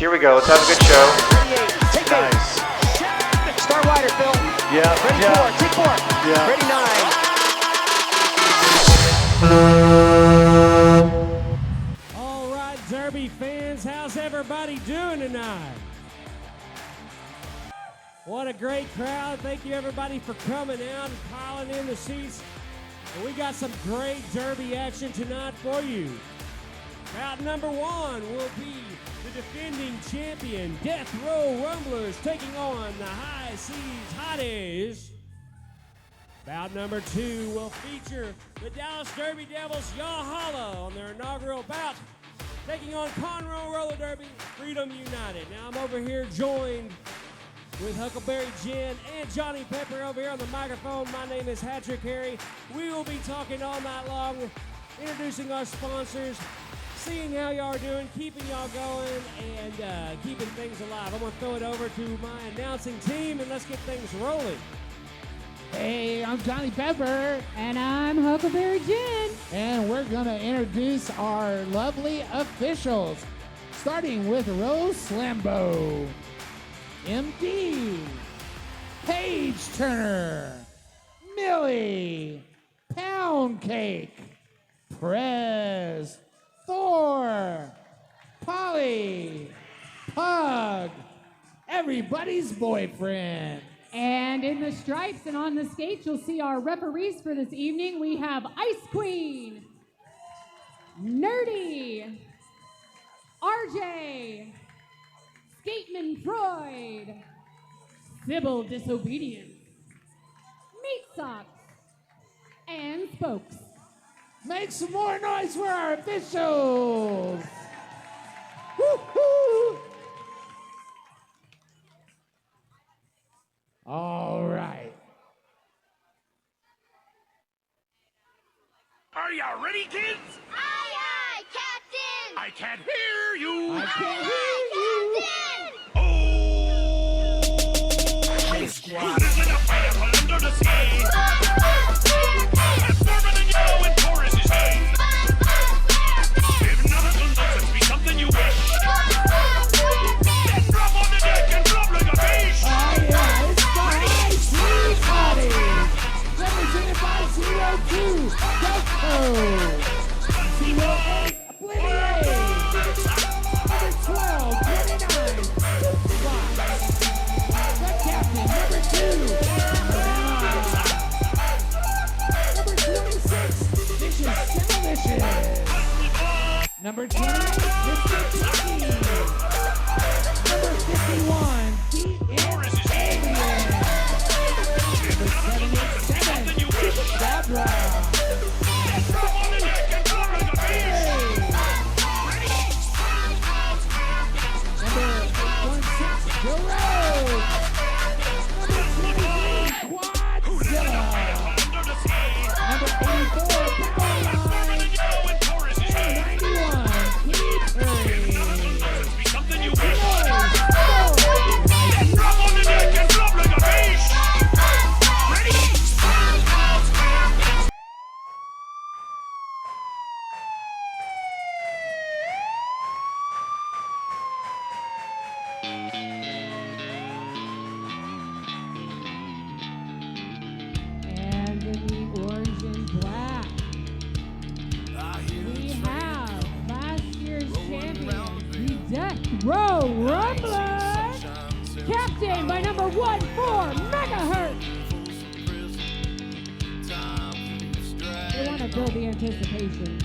Here we go. Let's have a good show. 38. Take Nice. 8. Start wider, Phil. Yeah. Ready, yeah. 4. Take 4. Yeah. Ready, 9. All right, Derby fans, how's everybody doing tonight? What a great crowd. Thank you, everybody, for coming out and piling in the seats. And we got some great Derby action tonight for you. Bout number 1 will be the defending champion, Death Row Rumblers, taking on the High Seas Haughties. Bout number 2 will feature the Dallas Derby Devils, Yahala, on their inaugural bout, taking on Conroe Roller Derby, Freedom United. Now I'm over here joined with Huckleberry Jen and Johnny Pepper over here on the microphone. My name is Hatrick Harry. We will be talking all night long, introducing our sponsors, seeing how y'all are doing, keeping y'all going, and keeping things alive. I'm going to throw it over to my announcing team, and let's get things rolling. Hey, I'm Johnny Pepper. And I'm Huckleberry Jen. And we're going to introduce our lovely officials, starting with Rose Slambo, MD, Paige Turner, Millie, Pound Cake, Prez, Thor, Polly, Pug, everybody's boyfriend. And in the stripes and on the skates, you'll see our referees for this evening. We have Ice Queen, Nerdy, RJ, Skateman Freud, Sybil Disobedience, Meat Socks, and Spokes. Make some more noise for our officials. Woo-hoo. All right. Are ya ready, kids? Aye, aye, Captain! I can't hear you. I can't hear you. Oh! Hey, squad. This is a fire from under the sea. And storming and yellow and chorus is hay. If nothing looks be something you wish. Then drop on the deck and drop like a fish. Oh, yeah, it's the High Seas Haughties, represented by 02, Delco, 08, Obliviate, number 12, 29, Superfly, the captain, number 2, Emma, number 26, Vicious Demolition, number 28, Mr. Tiki, number 51, Pete and Alien, number 77, Dabra, Drop on the deck and drop like a fish. number 816, Joe Road, number 23, Quadzilla, Under the sea. number 84, Powerline, And yellow and chorus is hay. number 91, Keith Perry. Be something you wish. Noise, Drop on the deck and drop like a fish. Ready? And in the orange and black, we have last year's champion, the Death Row Rumblers, captained by number 14 Megahertz. They want to build the anticipation.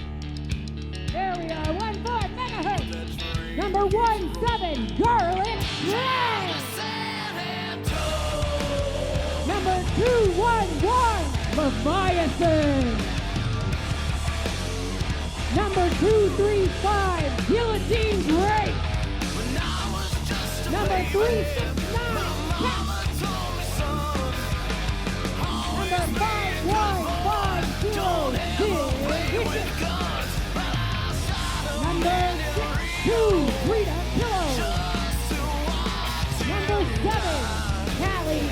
There we are, 14 Megahertz. Number 17 Garlic Bread. Number 211 Leviathan. Number 235 Guillotine Great. Number 369 Number 5150 Number 62 Rita Pillow. Number 7 Callie.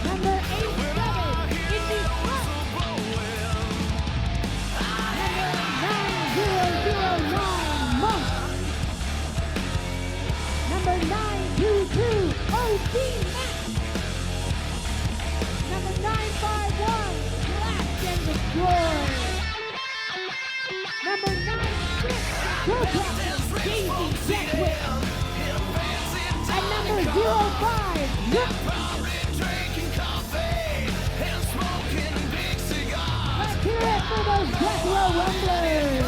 Number 87 Indy Hunt. Number 9009 Monk. Number 96, Go Captain, Daisy Deathwish. And number 05, Let's hear it for those Death Row Rumblers.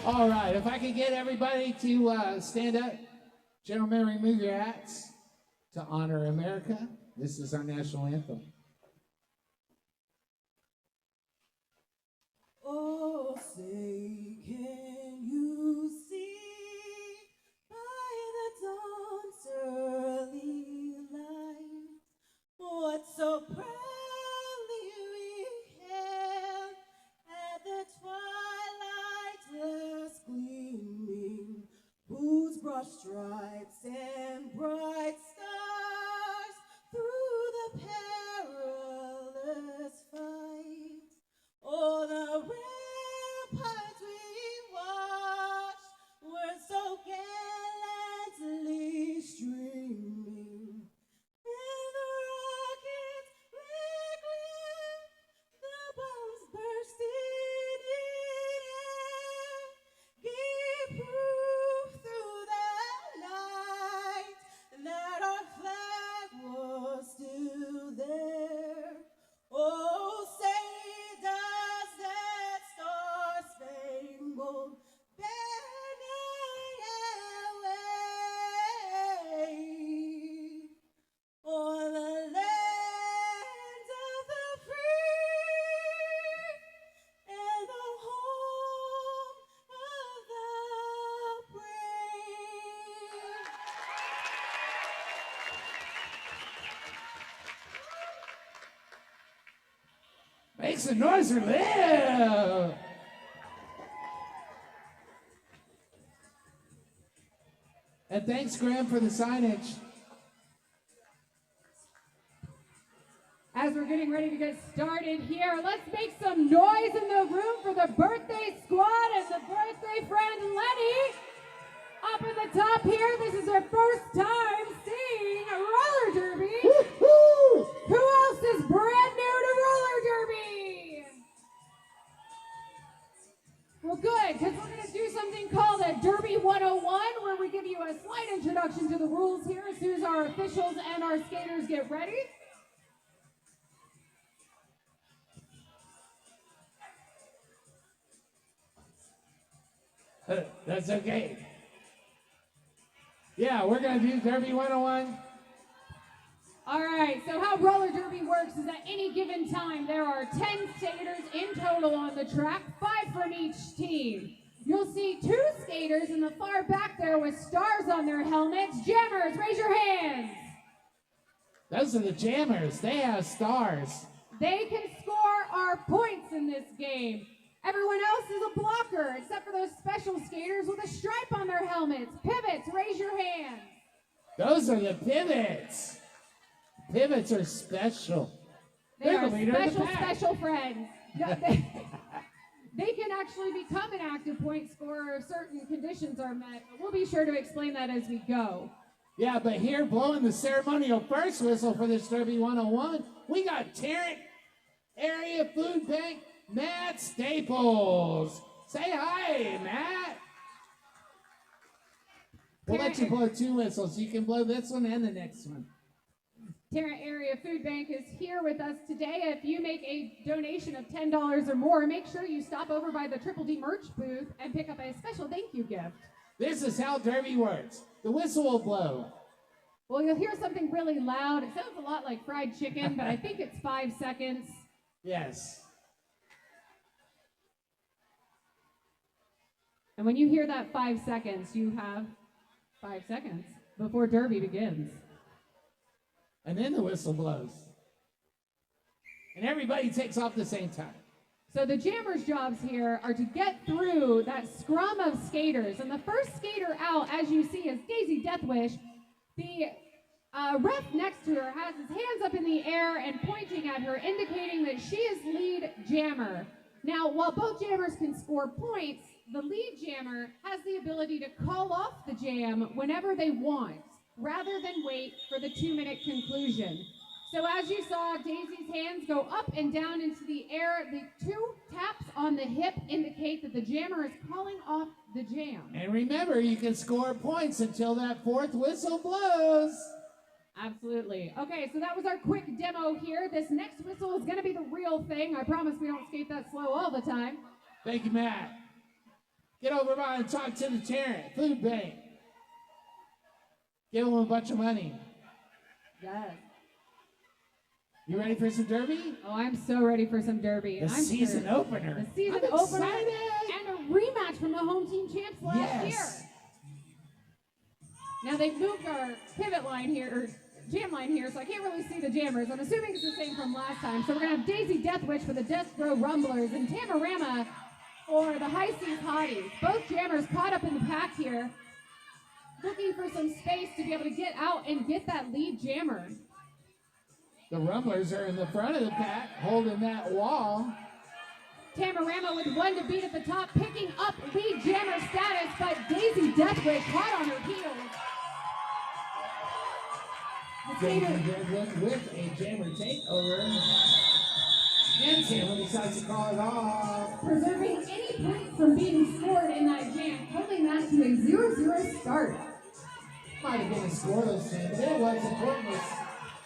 All right, if I could get everybody to stand up. Gentlemen, remove your hats to honor America. This is our national anthem. Oh, say, can you see by the dawn's early light what so proudly we hailed at the twilight's last gleaming, whose broad stripes and bright stars through the perilous fight. Oh, the ramparts we watched were so gallantly streaming, and the rockets wiggling, the bombs bursting in air, gave proof through the night that our flag was still there. Oh, say does that star-spangled banner wave o'er the land of the free and the home of the brave. Make some noise for Liv! And thanks, Graham, for the signage. As we're getting ready to get started here, let's make some noise in the room for the birthday squad and the birthday friend Lenny. Up at the top here, this is her first time seeing a roller derby. Woo-hoo! Who else is brand new to roller derby? Well, good, because we're going to do something called a Derby 101, where we give you a slight introduction to the rules here as soon as our officials and our skaters get ready. That's okay. Yeah, we're going to do Derby 101. All right, so how roller derby works is at any given time, there are 10 skaters in total on the track, 5 from each team. You'll see 2 skaters in the far back there with stars on their helmets. Jammers, raise your hands. Those are the jammers. They have stars. They can score our points in this game. Everyone else is a blocker, except for those special skaters with a stripe on their helmets. Pivots, raise your hands. Those are the pivots. Pivots are special. They They're are the leader of the special, pack. special friends. They can actually become an active point scorer if certain conditions are met. But we'll be sure to explain that as we go. Yeah, but here blowing the ceremonial first whistle for this Derby 101, we got Tarrant Area Food Bank Matt Staples. Say hi, Matt. We'll let you blow 2 whistles. You can blow this one and the next one. Tarrant Area Food Bank is here with us today. If you make a donation of $10 or more, make sure you stop over by the Triple D merch booth and pick up a special thank you gift. This is how Derby works. The whistle will blow. Well, you'll hear something really loud. It sounds a lot like fried chicken, but I think it's 5 seconds. Yes. And when you hear that 5 seconds, you have 5 seconds before Derby begins. And then the whistle blows. And everybody takes off at the same time. So the jammers' jobs here are to get through that scrum of skaters. And the first skater out, as you see, is Daisy Deathwish. The ref next to her has his hands up in the air and pointing at her, indicating that she is lead jammer. Now, while both jammers can score points, the lead jammer has the ability to call off the jam whenever they want, rather than wait for the 2-minute conclusion. So as you saw, Daisy's hands go up and down into the air. The 2 taps on the hip indicate that the jammer is calling off the jam. And remember, you can score points until that 4th whistle blows. Absolutely. Okay, so that was our quick demo here. This next whistle is going to be the real thing. I promise we don't skate that slow all the time. Thank you, Matt. Get over by and talk to the Tarrant Food Bank. Give them a bunch of money. Yes. You ready for some derby? Oh, I'm so ready for some derby. The season opener. The season I'm opener excited. and a rematch from the home team champs last year. Now they've moved our pivot line here, or jam line here, so I can't really see the jammers. I'm assuming it's the same from last time. So we're gonna have Daisy Deathwish for the Death Row Rumblers and Tamarama for the Haughties. Both jammers caught up in the pack here, looking for some space to be able to get out and get that lead jammer. The Rumblers are in the front of the pack, holding that wall. Tamarama with 1 to beat at the top, picking up lead jammer status, but Daisy Deathwish hot on her heels. Daisy Deathwish with a jammer takeover. And Taylor decides to call it off. Preserving any points from being scored in that jam, holding that to a 0-0 start. Might have been a scoreless game, but it was important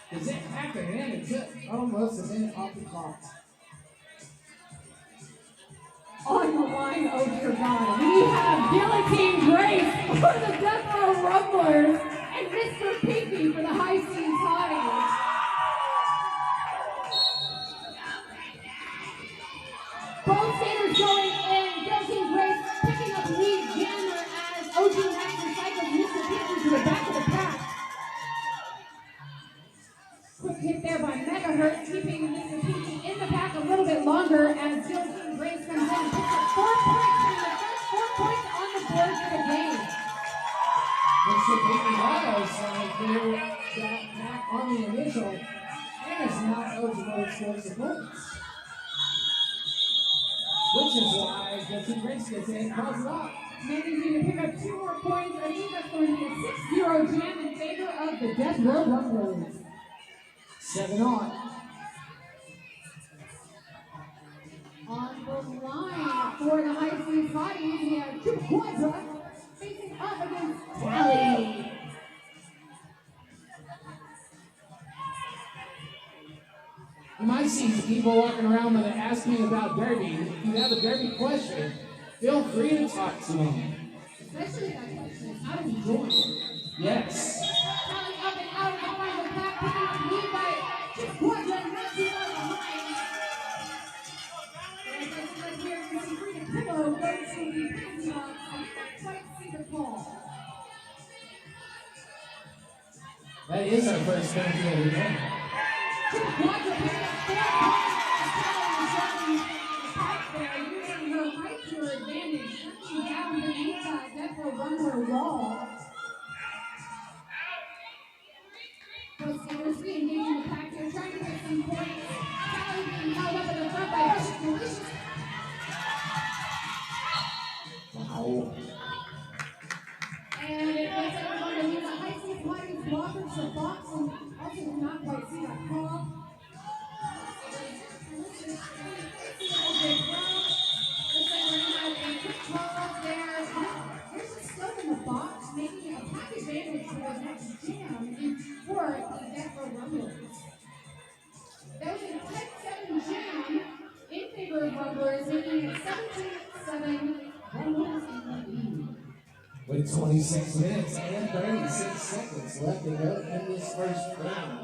because it happened and it took almost a minute off the clock. On the line, oh dear God, we have Guillotine Grace for the Death Row Rumblers and Mr. Pinky for the Haughties. Both skaters going in, Guillotine Grace picking up lead jammer as OG Max recycles Mr. Pinky to the back of the pack. Quick hit there by Megahertz, keeping Mr. Pinky in the pack a little bit longer as Guillotine Grace comes in and picks up 4 points from the first 4 points on the board for the game. Mr. Pinky was clear that pack on the initial, and it's not eligible to score some points. Which is why Guillotine Grace gets in and calls it off. Managing to pick up 2 more points. I think that's going to be a 6-0 jam in favor of the Death Row Rumblers. 7 on. On the line for the Haughties, we have Chip Quadra facing up against Tally. You might see people walking around when they ask me about derby. If you have a derby question, feel free to talk to me. Especially that question is how do we join? Yes. Tally up and out of the front of the pack, picking up lead by Chip Quadra, not too far behind. And as I said here, you see Frida Pillow go to the penalty box. I didn't quite see the call. That is our first penalty of the game. Chip Quadra picking up 4 points. Tally is running the pack there, using her height to her advantage, knocking down beneath that Death Row Rumbler wall. Both skaters re-engaging the pack here, trying to get some points. Tally being held up in the front by Bishop Delicious. Wow. And it looks like we're going to use a high school Haughties blocker to the box, and also did not quite see that call. Looks like we're going to have a quick call there. There's a stone in the box, making it a pack advantage for the next jam and for the Death Row Rumblers. That was a 10-7 jam in favor of Rumblers, making it 17-7 Rumblers in the lead. With 26 minutes and 36 seconds left to go in this first round.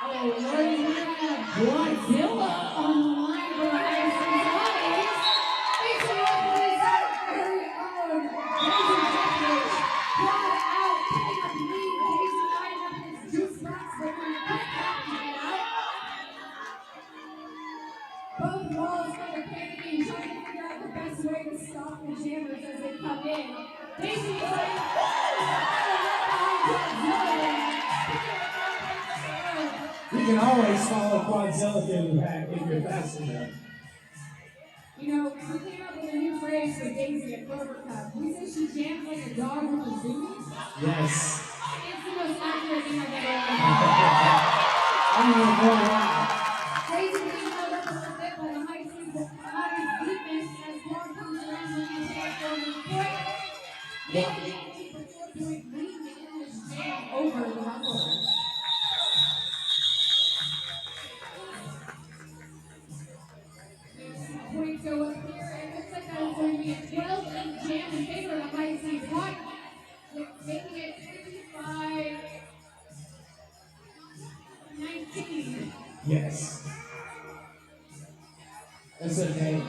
Oh, Lord, we have Godzilla on the line for the Haughties. Facing up with his very own Daisy Deathwish. Brought out, picking up lead. Daisy lining up in his juice box, but we're going to cut back to get out. Both walls for the painting, trying to figure out the best way to stop the jammers as they come in. Daisy is like, You can always follow Quadzilla through the pack if you're fast enough. you know, we came up with a new phrase for Daisy at Clover Cup. We say she jams like a dog with a zoomies. Yes. It's the most accurate thing I've ever heard. I don't even know why. Daisy being held up a little bit by the high school defense as Long comes around when you take for the point. Making it keep a 4-point lead in this jam over the Rumblers. Points go up here, and it looks like that is going to be a 12-8 jam in favor of the high seed block, making it 25-19. Yes. That's okay.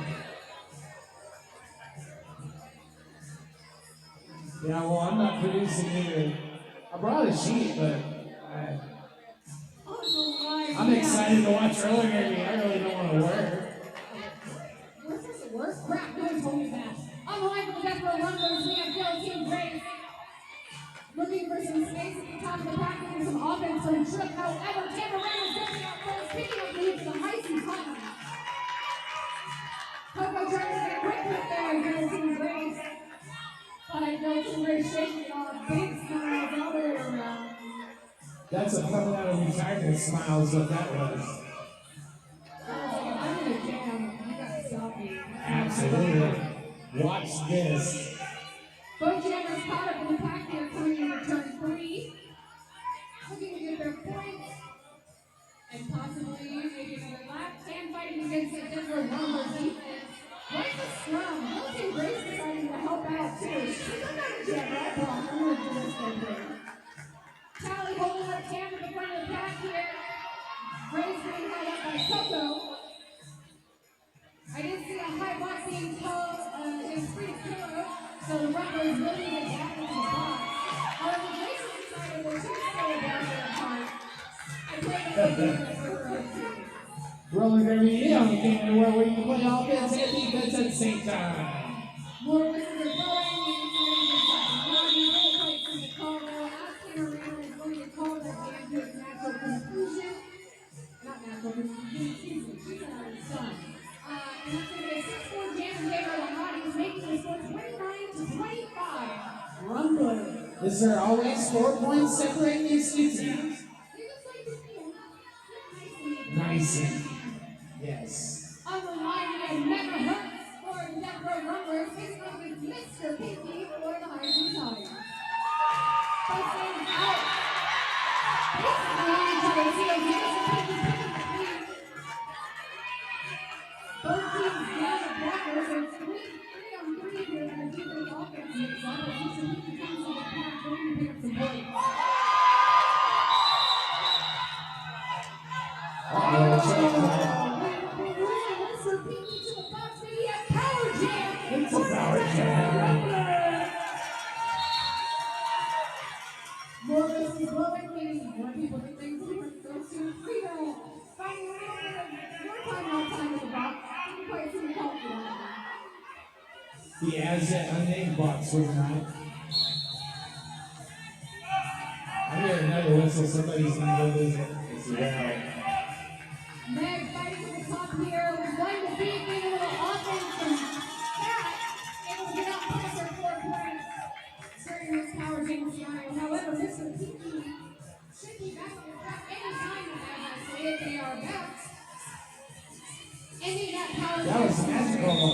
Yeah, well, I'm not producing either. I brought a sheet, but I'm excited to watch roller derby. I really don't want to work. Where's this at work? Crap, no one told me that. On the line for the Death Row Rumblers, we have Bill Team Grace. Looking for some space at the top of the pack and some offense from Trip. However, Tamarack is going out first, picking up the lead for the high seed Cotton. Coco trying to get a quick hit there, Bill Team Grace. But Bill Team Grace shaking it off. Big smiles all the way around. That's a coming out of retirement smile is what that was. I'm in a jam. You got to stop me. Absolutely. Watch this. Both jammers caught up in the pack here coming into turn 3. Looking to get their points and possibly maybe another lap. And fighting against the Denver Rumblers defense. Right the scrum. Milton Grace deciding to help out too. She's not a jammer. I block. I'm going to do this thing here. Tally holding up Cam at the front of the pack here. Grace being held up by Coco. I did see a high block being called in free throw, so the Rumblers will need it back into the box. However, Grace decided that she's still about their part. I played it again for her team. Roller derby, you don't get anywhere where you can play offense and defense at the same time. More whistles are blowing. We can really from the call though. Asking around is going to call that game to its natural conclusion. Not natural conclusion. She's out of the sun. And that's going to be a 6-4 jam in favor of the Haughties, making the score 29-25. Rumblers. Is there always 4 points separating these two teams? It looks like this is Nice. Yes. on the line, we have Never Hurts for the Death Row Rumblers, facing off with Mr. Pinky for the Haughties Haughties. Both teams out. Basically on each other's heels, Mr. Pinky picking the lead. Both teams down the blockers, so it's 3-on-3 here in the defense offense mix up, but Mr. Pinky comes to the pack, going to pick up some points. Mr. Pinky to the box, maybe a power jam. It's a power jam. More whistles blowing, meaning more people think things different. Goes to Frito, finding a little bit of more time outside of the box. Didn't quite see the call for that. He has that unnamed box with him. I hear another whistle, somebody's gonna go visit as well. Meg fighting to the top here. We're going to be getting a little offense from that. Able to get out past our 4 points during this power jam scenario. However, Mr. Pinky should be back on the track anytime as I say it. They are back. Ending that power That was jam magical.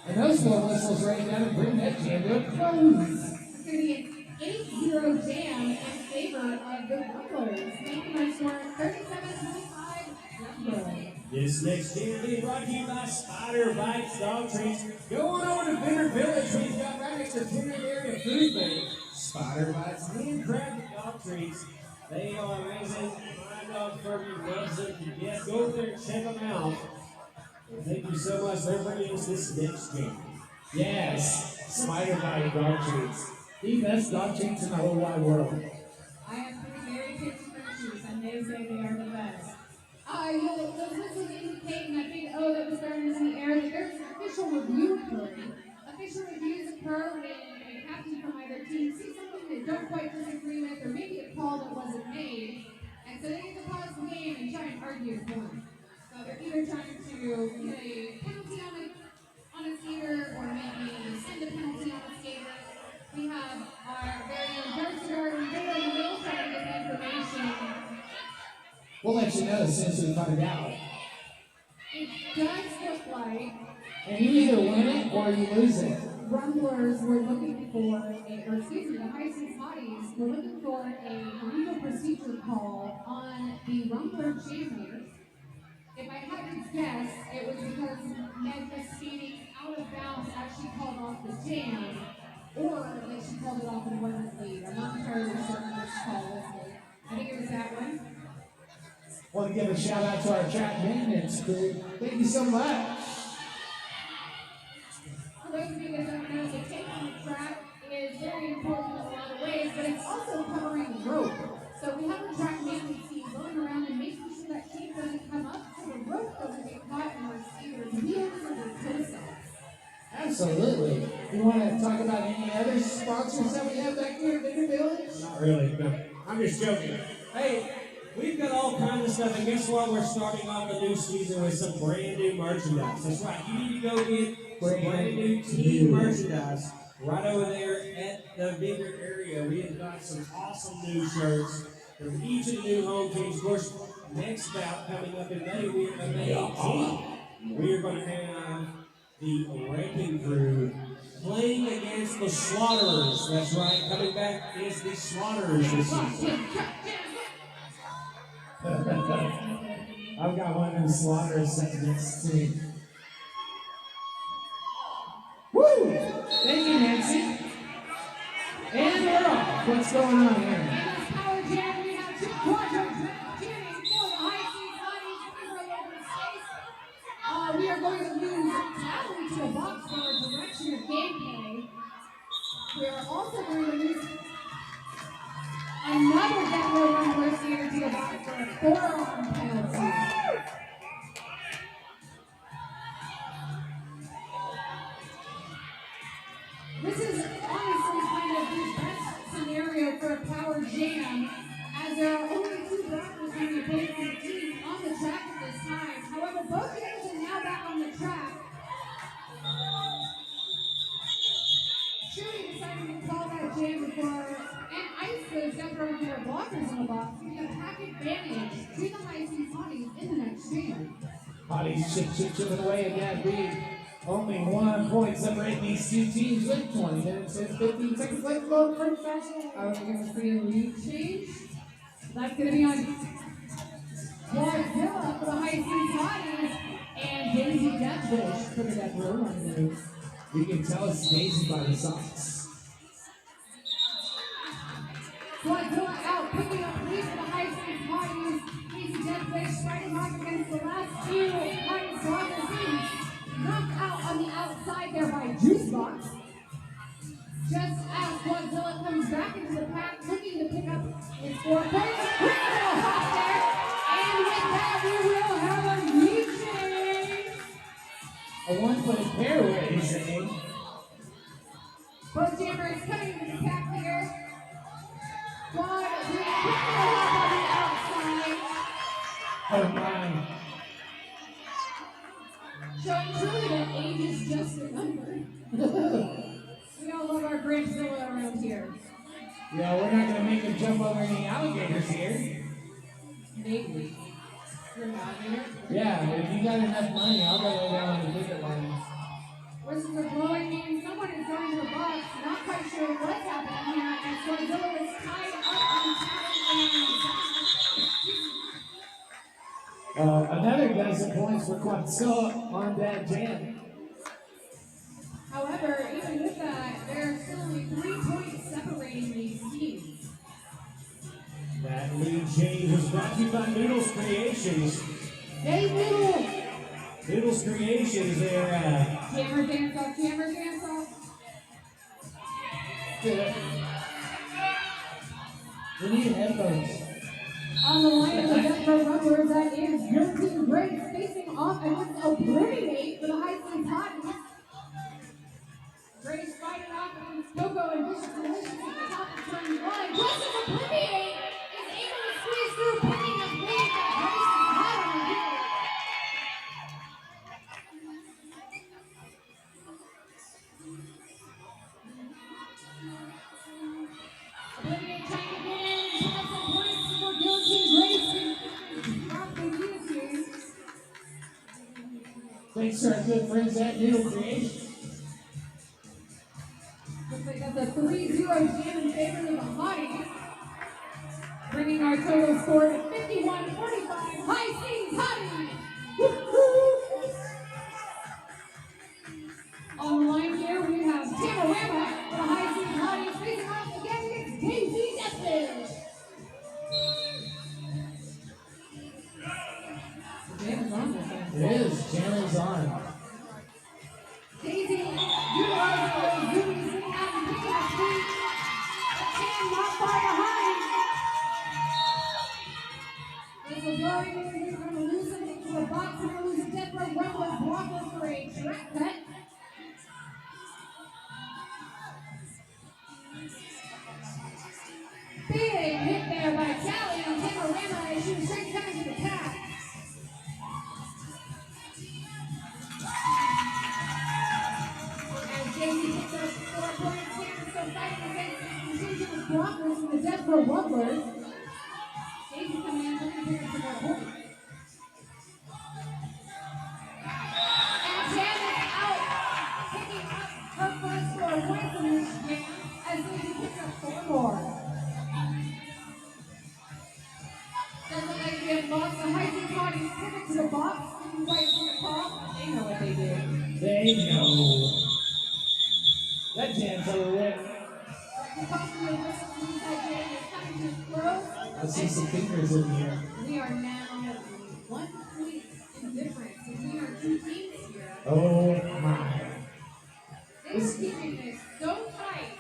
And those 4 whistles right down and bring that jam to a close. It's going to be an 8-0 jam in favor of the Rumblers, making our score 37-25 Rumblers. This next game being brought to you by Spider Bites Dog Treats. Go on over to Vineyard Village. We've got right next to Vineyard Area Food Bank. Spider Bites handcrafted dog treats. They are amazing. My dog Fergie loves them to death. Go over there and check them out. And thank you so much. They're bringing us this next game. Yes, Spider Bite dog treats. The best dog treats in the whole wide world. I have 3 very tasty Frenchies, and they say they are the best. Those whistles indicating, I think, that was starting in the air, that there's an official review occurring. Official reviews occur when a captain from either team sees something they don't quite disagree with, or maybe a call that wasn't made, and so they get to pause the game and try and argue a point. So they're either trying to get a penalty We'll let you know as soon as we find out. It does look like And you either win it or you lose it. Rumblers were looking for the Haughties Haughties were looking for a legal procedure call on the Rumbler Jammers. If I had to guess, it was because Memphis skating out of bounds actually called off the jam, or that she called it off and wasn't lead. I'm not entirely certain which call was made. I think it was that one. Want to give a shout out to our track maintenance crew. Thank you so much. For those of you that don't know, the tape on the track is very important in a lot of ways, but it's also covering rope. So we have a track maintenance team going around and making sure that tape doesn't come up so the rope doesn't get caught in our skaters' wheels or their toe socks. Absolutely. You want to talk about any other sponsors that we have back here at Bigger Village? Not really, no. I'm just joking. Hey, we've got all kinds of stuff, and guess what? We're starting off a new season with some brand new merchandise. That's right. You need to go get some brand new team merchandise right over there at the bigger area. We have got some awesome new shirts from each of the new home teams. Of course, next bout coming up in May, we're on May 18th. We are going to have the Wrecking Crew playing against the Slaughterers. That's right. Coming back is the Slaughterers this season. I've got one of the Slaughterers segments too. Woo! Thank you, Nancy. And we're off. What's going on here? In this power jam, we have two quadrants jamming for the Haughties Haughties over space. We are going to use Tally to the box for a direction of gameplay. We are also going to use another Death Row Rumbler skater to the box for a forearm penalty. This is honestly kind of the best scenario for a power jam, as there are only two blockers on the opposing team on the track at this time. However, both jams are now back on the track. Shirley decided to call that jam before and ice those Death Row Rumbler blockers in the box to get a pack advantage to the Haughties Haughties in the next jam. Haughties chipping away at that lead. Only 1 point separating these two teams with 20 minutes and 15 seconds left to go for the fast. Are we going to see a lead change? That's going to be on Godzilla for the Haughties Haughties and Daisy Deathwish for the Death Row Rumbler. You can tell it's Daisy by the socks. Godzilla out, picking up lead for the Haughties Haughties. Daisy Deathwish fighting off against the last two Haughties blockers. Knocked out on the outside there by Juicebox. Just as Godzilla comes back into the pack, looking to pick up his 4 points. Quick little hop there. And with that, we will have a lead change. A 1-footed pair raising. Both jammers coming into the pack here. God, we quick little hop on the outside. Oh my. Showing truly that age is just a number. We all love our Grandzilla around here. Yeah, we're not going to make him jump over any alligators here. Maybe. You're an alligator? Yeah, if you got enough money, I'll go lay down on the bigger ones. Whistles are blowing, meaning someone is going to the box. Not quite sure what's happening here. And Godzilla is tied up on top Another dozen points for Quadzilla on that jam. However, even with that, there are still only 3 points separating these teams. That lead change was brought to you by Noodles Creations. Hey, Noodle! Noodles Creations, they're Camera dance off, camera dance off. We need headphones. On the line of the Death Row Rumblers, that is your team Grace facing off against Obliviate for the Haughties Haughties. Grace fighting off against Coco and Vicious Delicious at the top of turn 1. Just as Obliviate is able to squeeze through, picking up lead that Grace has had on here. Obliviate trying to get in and pick up some points before guillotine Grace. Thanks to our good friends at Noodle Creation. Looks like that's a 3-0 jam in favor of the Haughties, bringing our total score to 51-45. High Seas Haughties! On the line here, we have Tamarama for the High Seas Haughties facing off against Deby. The jam is on this one. It is. Jam is on. Daisy utilizing those zoomies sitting out and picking up speed. The jam not far behind. There's a blurring in here, going to lose him into the box, and going to lose a death row rumbler blocker for a track cut. Big hit there by Tally on Tamarama as she was trying to come into the pack. As Daisy picks up 4 points, Cameron still fighting against the contingent of blockers from the Death Row Rumblers. Daisy coming in looking to pick up some more points. And Janet out, picking up her first 4 points in this jam as Daisy picks up 4 more. Doesn't look like we have lost. The High Seas Haughties pivot to the box. Didn't quite see the call, but they know what they did. They know. That jam's over with. The possible whistle from inside jam is coming to a close. I see some fingers in here. We are now 1 point in difference between our 2 teams here. Oh my. They were keeping this so tight.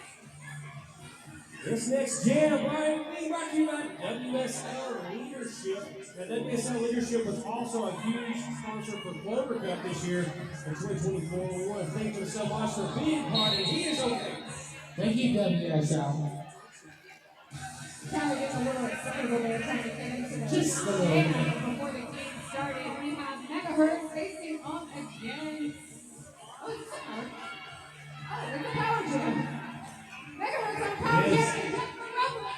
This next jam, Brian, being brought to you by WSL Leadership. Now, WSL Leadership was also a huge sponsor for Clover Cup this year in 2024. We want to thank them so much for being part, and he is okay. Thank you, WSL. Tally getting a little excited over there trying to get into the Just a little jam bit. before the game started. We have Megahertz facing off against. Oh, it's a power. Oh, it's a power jam. Megahertz on power Yes. jam and Death Row Rumble.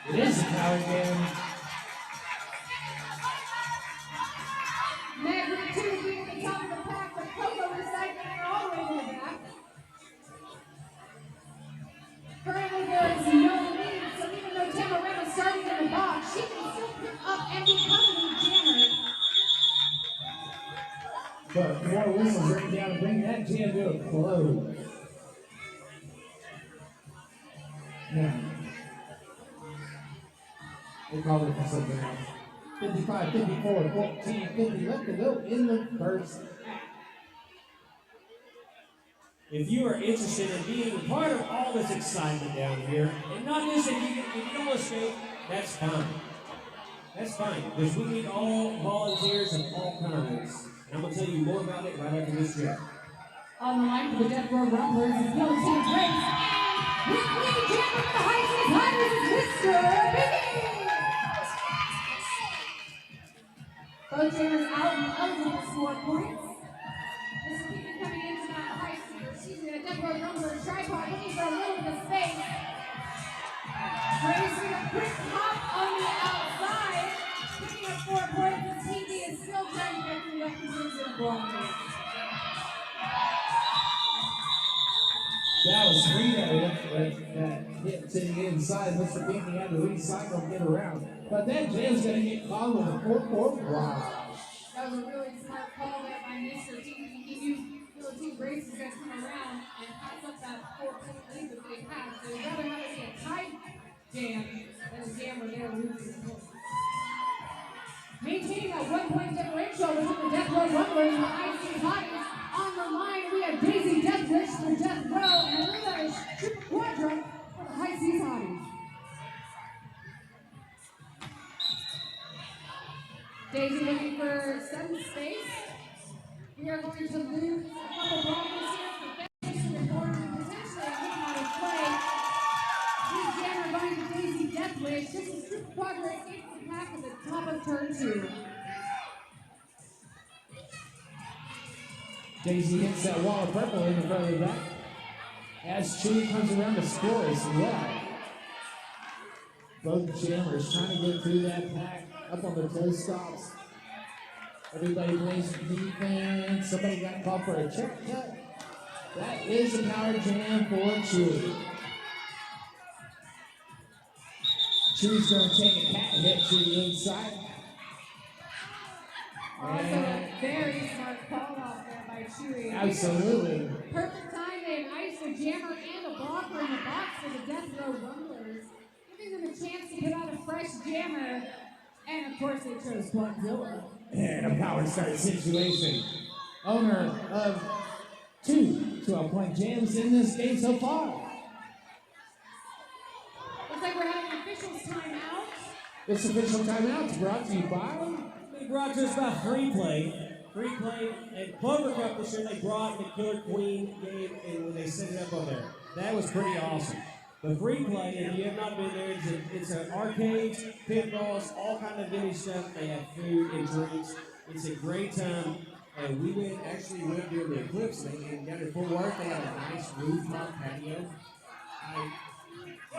It is a power game. Maverick 2 being at the top of the pack, but Coco recycling her all the way to the back. Currently there is no lead, so even though Tamarama started in the box, she can still pick up and become the jammer. But more whistles right down and bring that jam to a close. Now, they call it for something else. 55, 54, 14, 50 left to go in the first half. If you are interested in being part of all this excitement down here, and not just if you don't escape, that's fine. That's fine, because we need all volunteers of all kinds. And I'm going to tell you more about it right after this jam. On the line for the Death Row Rumblers is Guillotine Grace. And with lead jammer for the High Seas Haughties is Mr. Biggie. Both jammers out and eligible to score points. Mr. Biggie coming into that High Seas, excuse me, the Death Row Rumblers tripod, looking for a little bit of space. Grace with a quick hop on the outside, picking up 4 points as TV is still trying to get through that contingent blocker. That was sweet that hit to the inside. Mr. Binky had to recycle and get around. But that jam's going to get caught with a 4-4 block. That was a really smart call there by Mr. T. He knew Guillotine Grace was going to come around and pass up that 4-point lead that they had. So he'd rather have it be a tied jam than a jam where they're losing points. Maintaining that 1-point differential between the Death Row Rumblers and the High Seas Haughties. On the line, we have Daisy Deathwish for Death Row and Luna Super Quadra for the High Seas Haughties. Daisy looking for some space. We are going to lose a couple blockers here for Deathwish and Gordon and potentially a game out of play. These jam are going to Daisy Deathwish. This is Super Quadra escapes the pack at the top of turn 2. Daisy hits that wall of purple in the front of the back. As Chewy comes around to score as well. Both jammers trying to get through that pack up on the toe stops. Everybody plays defense. Somebody got called for a check cut. That is a power jam for Chewy. Chewy's going to take a cat hit to the inside. Also, a very smart call out there by Chewy. Absolutely. Perfect time. They iced a jammer and a blocker in the box for the Death Row Rumblers, giving them a chance to put out a fresh jammer. And of course, they chose Godzilla. And a power start situation. Owner of 2 12-point jams in this game so far. Looks like we're having officials timeout. This official timeout is brought to you by. They brought to us about free play. Free play at Clover Cup this year. They brought the Killer Queen game and when they set it up on there. That was pretty awesome. The free play, if you have not been there, it's an arcades, pinballs, all kind of vintage stuff. They have food and drinks. It's a great time. And we went during the eclipse and got it full work. They had a nice rooftop patio.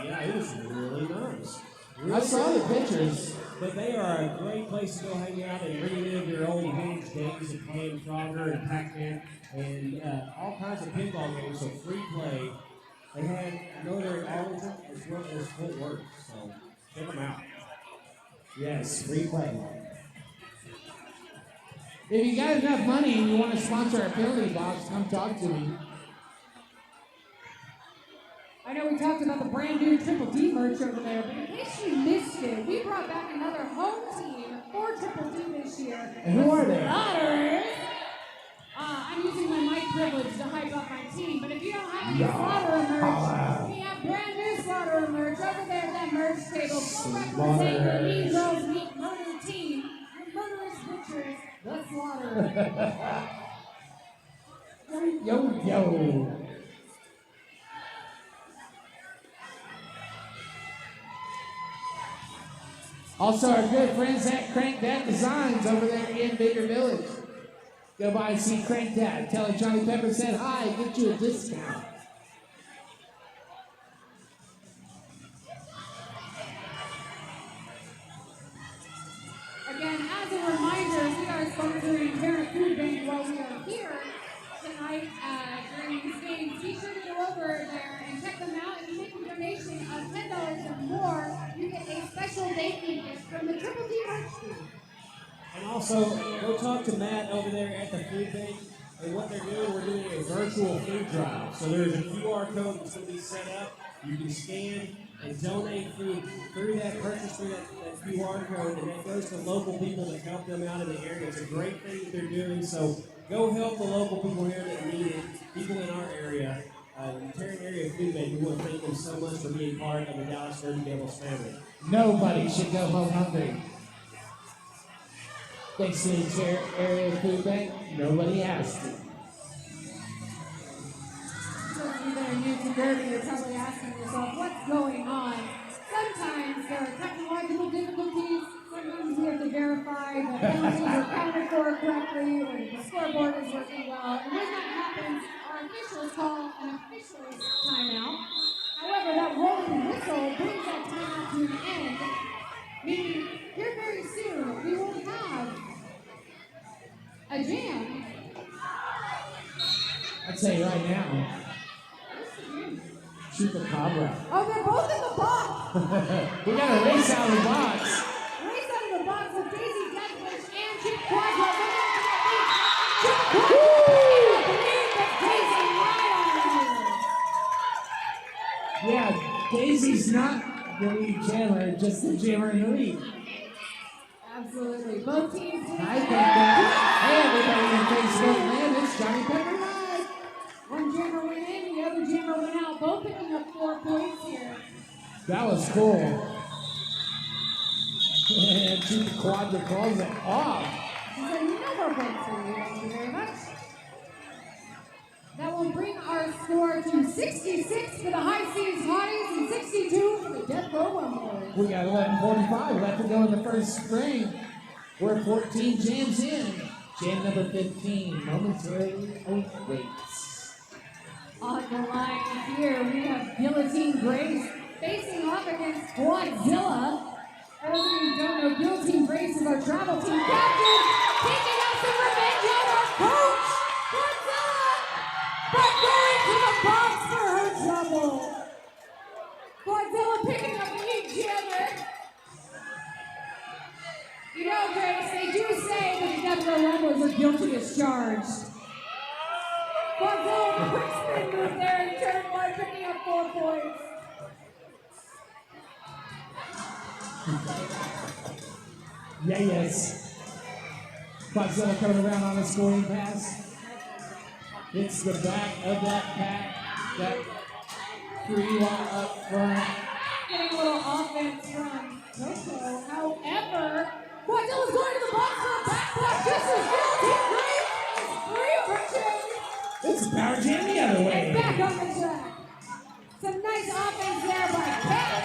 Yeah, it was really nice. I saw the pictures. But they are a great place to go hang out and relive your old vintage days of playing Frogger and Pac-Man and all kinds of pinball games, so free play. They had, I know they're in Arlington as well as Fort Worth, so check them out. Yes, free play. If you got enough money and you want to sponsor our penalty box, come talk to me. I know we talked about the brand new Triple D merch over there, but in case you missed it, we brought back another home team for Triple D this year. And who are they? Slaughters. I'm using my mic privilege to hype up my team, but if you don't have any Slaughterer merch, we have brand new Slaughterer merch over there at that merch table. Go represent your Mean Girls Meet Murder team, your murderous butchers, the Slaughterer. Yo. Also, our good friends at Crank Dad Designs over there in Baker Village. Go by and see Crank Dad. Tell him Johnny Pepper said hi, get you a discount. Again, as a reminder, we are sponsoring Parent Food Bank while we are here tonight during these games. Be sure to go over there and check them out. If you make a donation of $10 or more, you get a special day gift from the Triple D merch team. And also, go talk to Matt over there at the food bank. And what they're doing, we're doing a virtual food drive. So there's a QR code that's going to be set up. You can scan and donate food through that, purchase through that QR code, and that goes to local people that help them out in the area. It's a great thing that they're doing. So go help the local people here that need it, people in our area. The Tarrant Area Food Bank, we want to thank them so much for being part of the Dallas Dirty Devils family. Nobody should go home hungry. Thanks to the Tarrant Area Food Bank, nobody has to. So if you're there new to Derby, you're probably asking yourself, what's going on? Sometimes there are technological difficulties. Sometimes we have to verify that penalties are counted for correctly or the scoreboard is working well. And when that happens, our officials call an officials timeout. However, that rolling whistle brings that timeout to an end, meaning here very soon we will have a jam. I'd say right now, shoot the cobra. Oh, they're both in the box. We got to race out of the box. Race out of the box with Daisy Deathwish and Chip Quadro. Chip Quadro! Daisy right on here. Yeah, Daisy's not the lead jammer, just the jammer in the lead. Absolutely. Both teams. I think that. Hey, everybody in Facebook land, it's Johnny Pepper Live. One jammer went in, the other jammer went out. Both picking up 4 points here. That was cool. And Chief Quadra calls it off. She said, no more points for you. Thank you very much. That will bring our score to 66 for the High Seas Haughties and 62 for the Death Row Rumblers. We got 11:45 left to go in the first frame. We're 14 jams in. Jam number 15 momentarily awaits. On the line here, we have Guillotine Grace facing off against Godzilla. For those of you who don't know, Guillotine Grace is our travel team captain, taking out picking up lead jammer. You know, Grace, they do say that the Death Row Rumblers are guilty as charged. Godzilla, quick spin move there in turn one, picking up 4 points. Yeah, yes. Godzilla coming around on a scoring pass. Hits the back of that pack. That 3-1 up front. Getting a little offense from Coco. However, Godzilla's going to the box for a back block. This is guilty. Great. It's 3 for 2. It's a power jam the other way. And back on the track. Some nice offense there by Cat.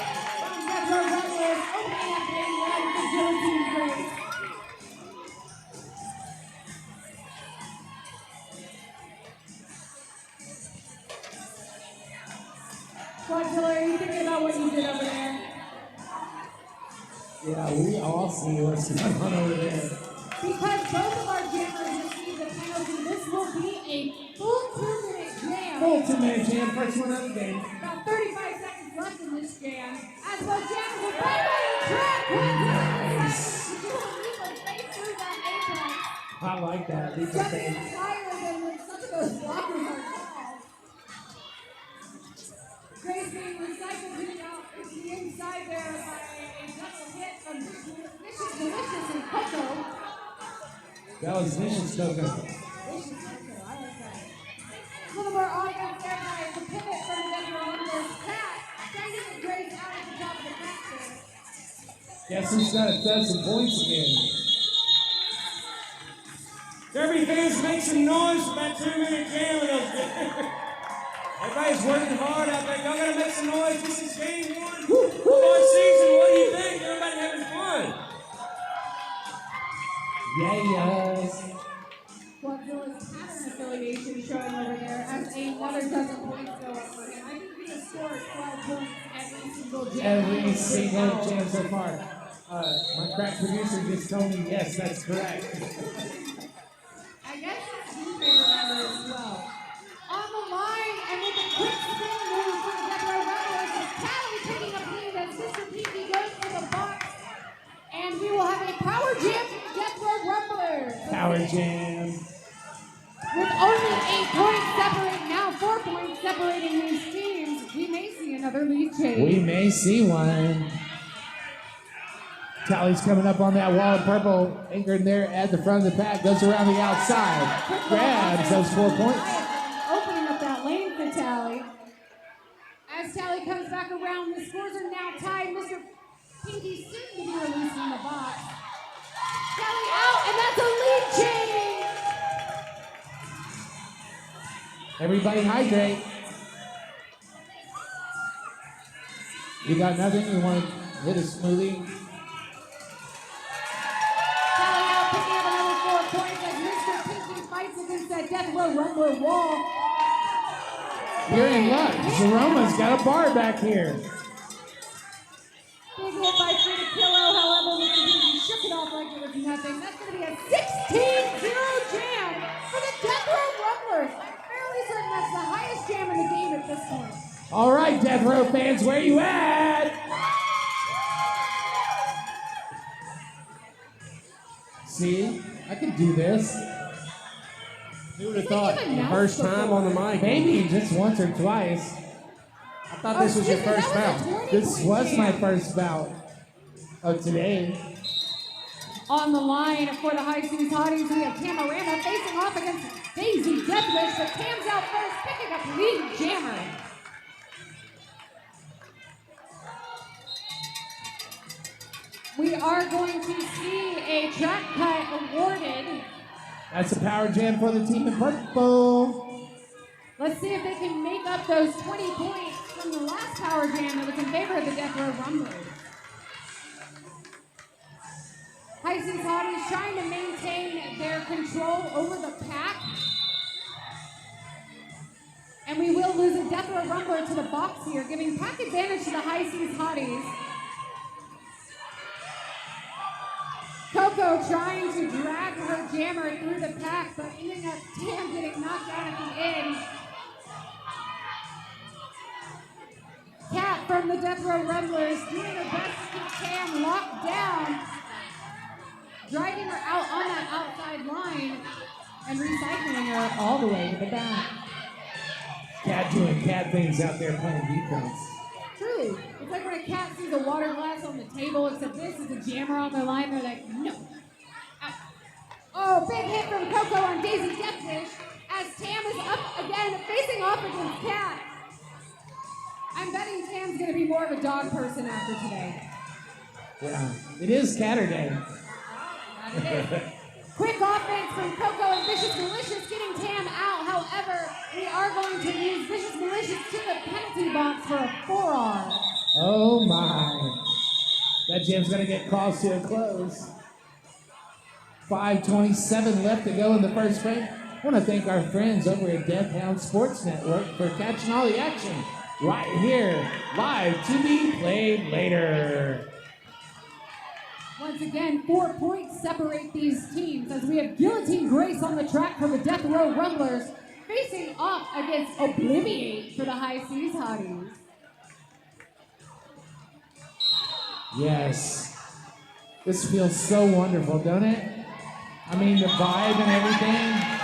Death Row Rumblers opening up game 1 for Josie and Grace. Godzilla, are you thinking about what you did over there? Yeah, we all see what's going on over there. Because both of our jammers received a penalty, this will be a full 2-minute jam. Full 2-minute jam, first one of the game. About 35 seconds left in this jam. As both jammers are back on the track. Nice. You will leap a face through that apex. I like that. Leap a Jumping face. higher than when some of those blockers are tall. Grace being recycled to the inside there by a double hit from Vicious Delicious and Coco. That was vicious, Coco. Vicious Coco, I like that. A little more offense there by the pivot from the Death Row Rumblers. Pat trying to get Grace out at the top of the pack there. Guess who's got to throw some points again? Derby fans, make some noise for that 2-minute jam of those. Everybody's working hard out there. Y'all gotta make some noise. This is game 1 of our season. What do you think? Everybody having fun? Yeah, yes. Godzilla's pattern affiliation showing over there as another dozen points go up for him. I think he has scored 12 points every single jam. Every single jam so far. My crack producer just told me, yes, that's correct. I guess that's his favorite member as well. On the line and with a quick spin move for the Death Row Rumblers is Callie taking up lead as Mr. Pinky goes for the box. And we will have a power jam for the Death Row Rumblers. Power jam. With only 8 points separating, now 4 points separating these teams, we may see another lead change. We may see one. Tallie's coming up on that wall of purple, anchored there at the front of the pack, goes around the outside, grabs those 4 points. Opening up that lane for Tally. As Tally comes back around, the scores are now tied. Mr. Pinky soon to be released from the box. Tally out, and that's a lead change. Everybody hydrate. You got nothing? You want to hit a smoothie? Tally out, picking up another 4 points as Mr. Pinky fights against that Death Row Rumbler wall. You're in luck. Zeroma's got a bar back here. Big hit by Frida Pillow, however, Mr. Pinky shook it off like it was nothing. That's going to be a 16-0 jam for the Death Row Rumblers. I'm fairly certain that's the highest jam in the game at this point. All right, Death Row fans, where you at? See, I can do this. Who would have thought? First time on the mic. Maybe just once or twice. I thought this was your first bout. This was my first bout of today. On the line for the Haughties, we have Tamarana facing off against Daisy Deathwish, but Tam's out first, picking up lead jammer. We are going to see a track cut awarded. That's a power jam for the team in purple. Let's see if they can make up those 20 points from the last power jam that was in favor of the Death Row Rumblers. Haughties trying to maintain their control over the pack. And we will lose a Death Row Rumbler to the box here, giving pack advantage to the Haughties. Coco trying to drag her jammer through the pack, but ending up Tam getting knocked out at the end. Kat from the Death Row Rumblers doing her best to keep Cam locked down, driving her out on that outside line and recycling her all the way to the back. Cat doing cat things out there playing defense. Truly, it's like when a cat sees a water glass on the table, except this is a jammer on the line. They're like, no. Out. Oh, big hit from Coco on Daisy Deathwish as Tam is up again, facing off against Cat. I'm betting Tam's going to be more of a dog person after today. Yeah, it is Catterday. Quick offense from Coco and Vicious Malicious getting Tam out. However, we are going to use Vicious Malicious to the penalty box for a forearm. Oh my. That jam's going to get called to a close. 5:27 left to go in the first frame. I want to thank our friends over at Death Hound Sports Network for catching all the action right here, live to be played later. Once again, 4 points separate these teams as we have Guillotine Grace on the track for the Death Row Rumblers facing off against Obliviate for the High Seas Haughties. Yes. This feels so wonderful, don't it? I mean, the vibe and everything.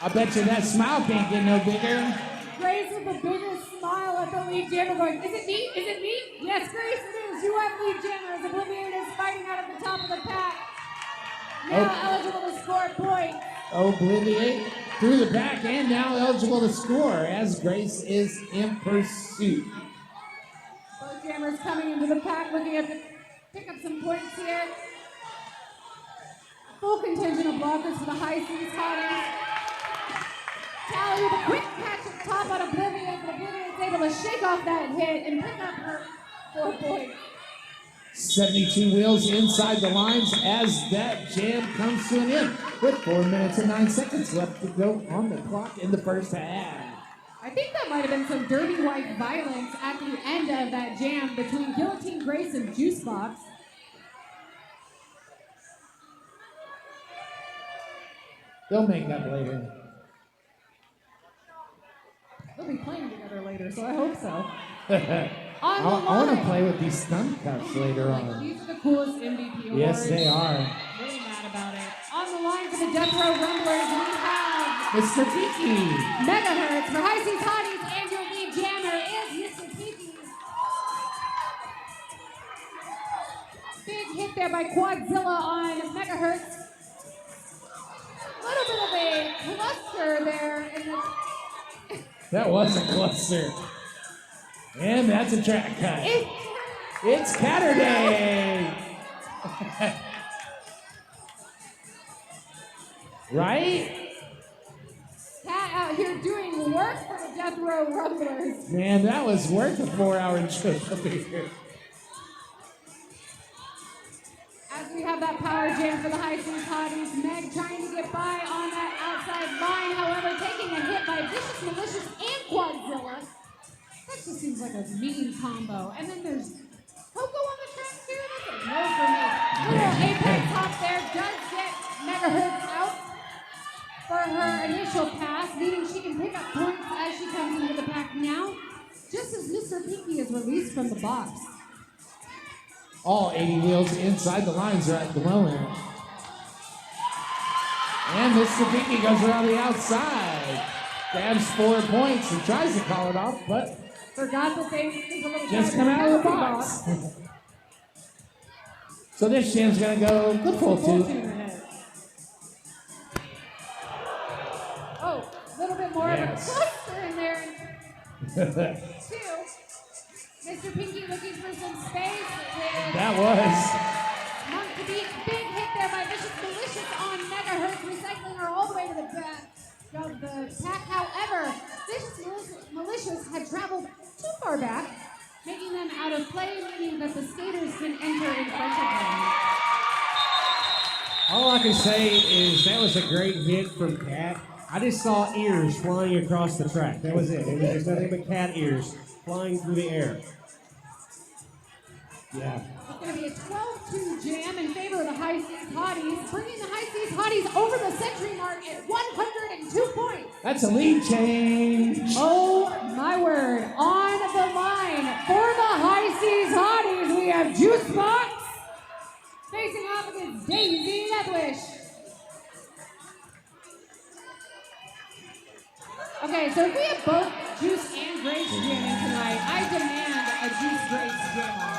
I bet you that smile can't get no bigger. Grace with the biggest smile at the lead jammer going, is it me? Is it me? Yes, Grace, it is. You have lead jammers. Obliviate is fighting out at the top of the pack. Now eligible to score points. Obliviate through the back and now eligible to score as Grace is in pursuit. Both jammers coming into the pack looking to pick up some points here. Full contingent of blockers for the High Seas Haughties. Tally with a quick catch at top on Oblivion, but Oblivion's able to shake off that hit and pick up her 4 points. 72 wheels inside the lines as that jam comes to an end with 4 minutes and 9 seconds left to go on the clock in the first half. I think that might have been some Derby White violence at the end of that jam between Guillotine Grace and Juicebox. They'll make up later. They'll be playing together later, so I hope so. I want to play with these stunt cups later on. These are the coolest MVP awards. Yes, they are. Really mad about it. On the line for the Death Row Rumblers, we have Mr. Tiki. Megahertz for High Seas Haughties, and your lead jammer is Mr. Tiki. Big hit there by Quadzilla on Megahertz. A little bit of a cluster there in the... That was a cluster. And that's a track cut. It's Catterday. Right? Cat out here doing work for the Death Row Rumblers. Man, that was worth a 4-hour trip up here. As we have that power jam for the High Seas Haughties, Meg trying to get by on that outside line, however, taking a hit by Vicious Malicious and Quadzilla. That just seems like a mean combo. And then there's Coco on the track too. That's a no for me. Little apex hop there does get Megahertz out for her initial pass, meaning she can pick up points as she comes into the pack now, just as Mr. Pinky is released from the box. All 80 wheels inside the lines are at the low end. And Mr. Pinky goes around the outside. Grabs 4 points and tries to call it off, but Forgot that there's a little just come out of the box. So this jam's gonna go good full 2. Oh, a little bit more Yes. of a cluster in there. 2. Mr. Pinky looking for some space with That was. Monk to beat. Big hit there by Vicious Malicious on Megahertz, recycling her all the way to the back of the pack. However, Vicious Malicious had traveled too far back, making them out of play, meaning that the skaters can enter in front of them. All I can say is that was a great hit from Cat. I just saw ears flying across the track. That was it. It was just nothing but cat ears flying through the air. Yeah. It's going to be a 12-2 jam in favor of the High Seas Haughties, bringing the High Seas Haughties over the century mark at 102 points. That's a lead change. Oh my word. On the line for the High Seas Haughties, we have Juicebox facing off against Daisy Netwish. Okay, so if we have both Juice and Grapes jamming tonight, I demand a Juice Grapes jam off.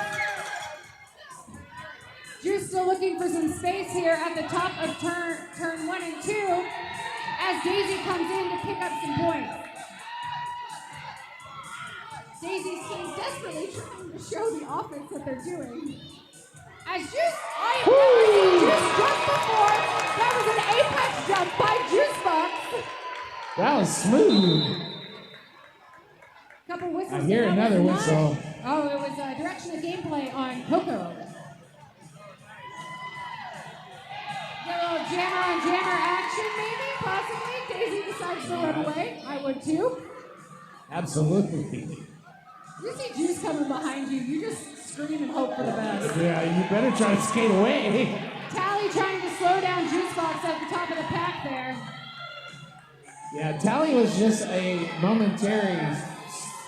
Juice still looking for some space here at the top of turn 1 and 2 as Daisy comes in to pick up some points. Daisy's team desperately trying to show the offense that they're doing. As Juice, I have never seen Juice jump before. That was an apex jump by Juicebox. That was smooth. Couple whistles. I hear another whistle. Oh, it was direction of gameplay on Coco. Get a little jammer on jammer action, maybe, possibly. Daisy decides to run away. I would too. Absolutely. You see Juice coming behind you, you just scream and hope for the best. Yeah, you better try to skate away. Tally trying to slow down Juicebox at the top of the pack there. Yeah, Tally was just a momentary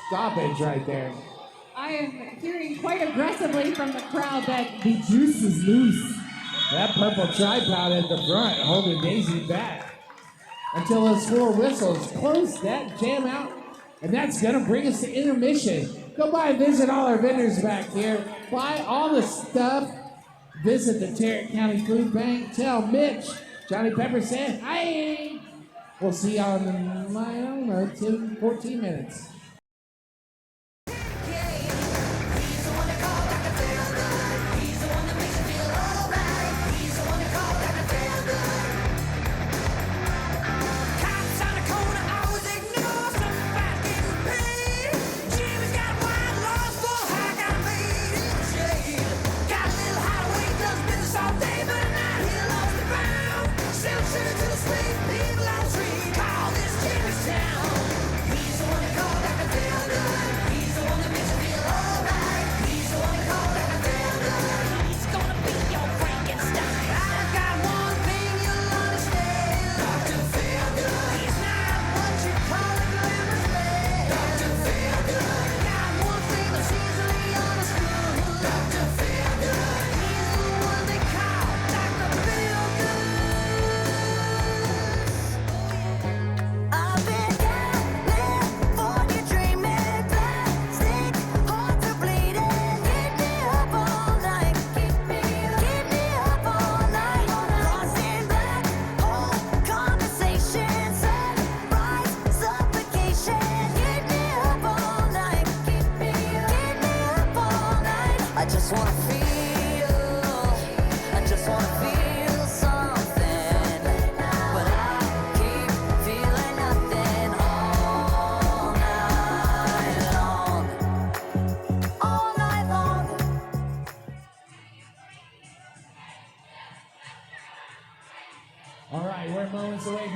stoppage right there. I am hearing quite aggressively from the crowd that the juice is loose. That purple tripod at the front holding Daisy back until those 4 whistles close that jam out. And that's going to bring us to intermission. Go by and visit all our vendors back here. Buy all the stuff. Visit the Tarrant County Food Bank. Tell Mitch, Johnny Pepper said, hi. We'll see y'all in, I don't know, 10, 14 minutes.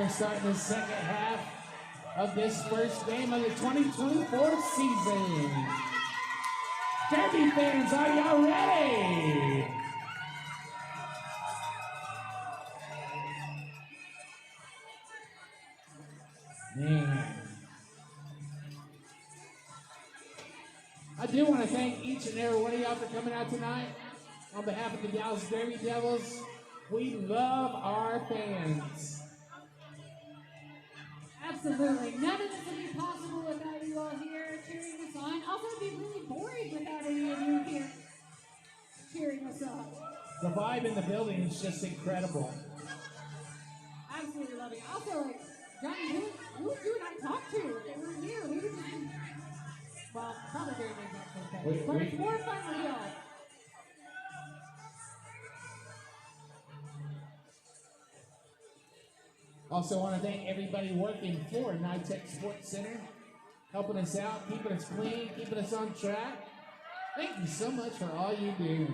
Starting the second half of this first game of the 2024 season. Derby fans, are y'all ready? Man. I do want to thank each and every one of y'all for coming out tonight. On behalf of the Dallas Derby Devils, we love our fans. Absolutely. None of this would be possible without you all here cheering us on. Also, it'd be really boring without any of you here cheering us on. The vibe in the building is just incredible. Absolutely loving it. Also, like, Johnny, who would you and I talk to if they were here? We would just be, well, probably very good. But it's more fun with y'all. Also want to thank everybody working for Nytex Sports Center, helping us out, keeping us clean, keeping us on track. Thank you so much for all you do.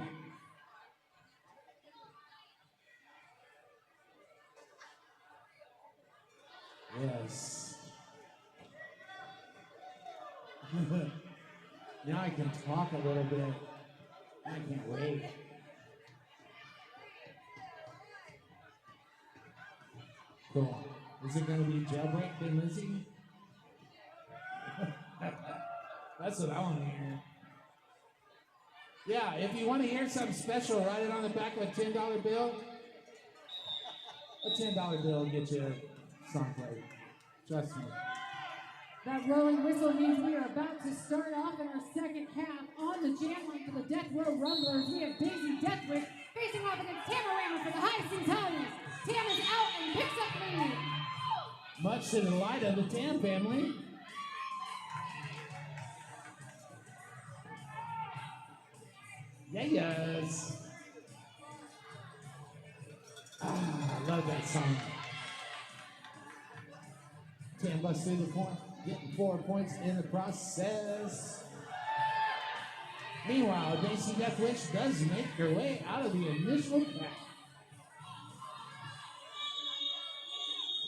Yes. Now I can talk a little bit. I can't wait. Cool. Is it going to be jailbreak Big Lizzie? That's what I want to hear. Yeah, if you want to hear something special, write it on the back of a $10 bill. A $10 bill will get you a song played. Trust me. That rolling whistle means we are about to start off in our second half. On the jam line for the Death Row Rumblers, we have Daisy Deathwish facing off against Tamarama for the Haughties. Tam is out and picks up lead. Much to the delight of the Tam family. Yes. I love that song. Tam busts through the point, getting 4 points in the process. Meanwhile, Daisy Deathwish does make her way out of the initial pack.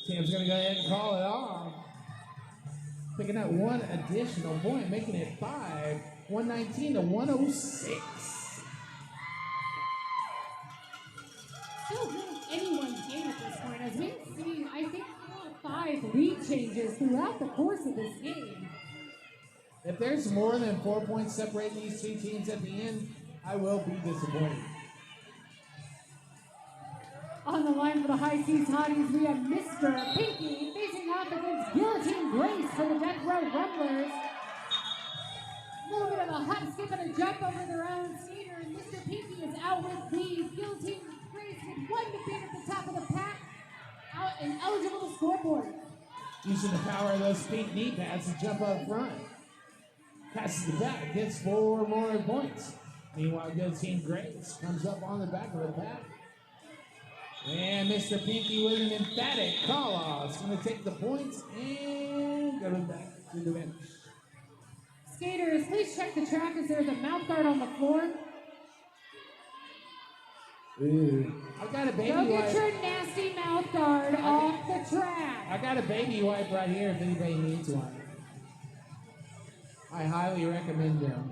Tam's gonna go ahead and call it off. Picking up one additional point, making it 5, 119 to 106. Still really anyone's game at this point, as we've seen, I think, 4 or 5 lead changes throughout the course of this game. If there's more than 4 points separating these two teams at the end, I will be disappointed. On the line for the Haughties, we have Mr. Pinky facing off against Guillotine Grace for the Death Row Rumblers. A little bit of a hop, skip, and a jump over their own skater, and Mr. Pinky is out with lead. Guillotine Grace with 1 to beat at the top of the pack, out and eligible to scoreboard. Using the power of those pink knee pads to jump up front. Passes the back, gets 4 more points. Meanwhile, Guillotine Grace comes up on the back of the pack. And Mr. Pinky with an emphatic call-off. It's going to take the points and go back to the bench. Skaters, please check the track as there's a mouth guard on the floor. Ooh. I got a baby Go wipe. get your nasty mouth guard off the track. I got a baby wipe right here if anybody needs one. I highly recommend them.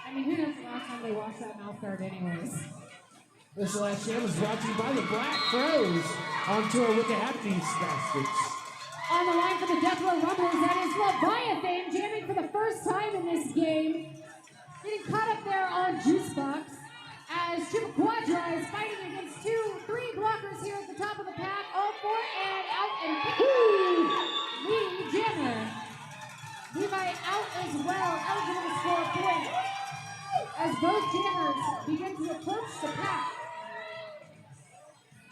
I mean, who knows the last time they washed that mouth guard anyways? This last year was brought to you by the Black Crows on tour with the Haughties Bastards. On the line for the Death Row Rumblers, that is Leviathan, jamming for the first time in this game. Getting caught up there on Juicebox as Chupaquadra is fighting against 2-3 blockers here at the top of the pack. All 4 and out and picking up Lee Jammer. Levi out as well, eligible to score a point. As both jammers begin to approach the pack.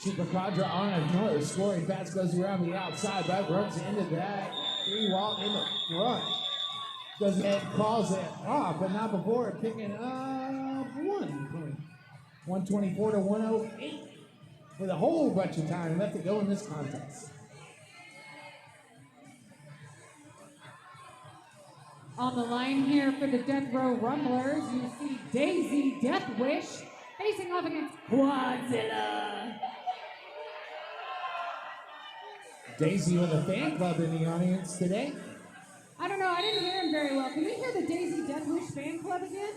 Chupacabra on another scoring pass goes around the outside, but runs into that 3-wall in the front. Goes ahead and calls it off, but not before picking up 1 point. 124 to 108 with a whole bunch of time left to go in this contest. On the line here for the Death Row Rumblers, you see Daisy Deathwish facing off against Quadzilla. Daisy with a fan club in the audience today. I don't know, I didn't hear him very well. Can we hear the Daisy Deathwish fan club again?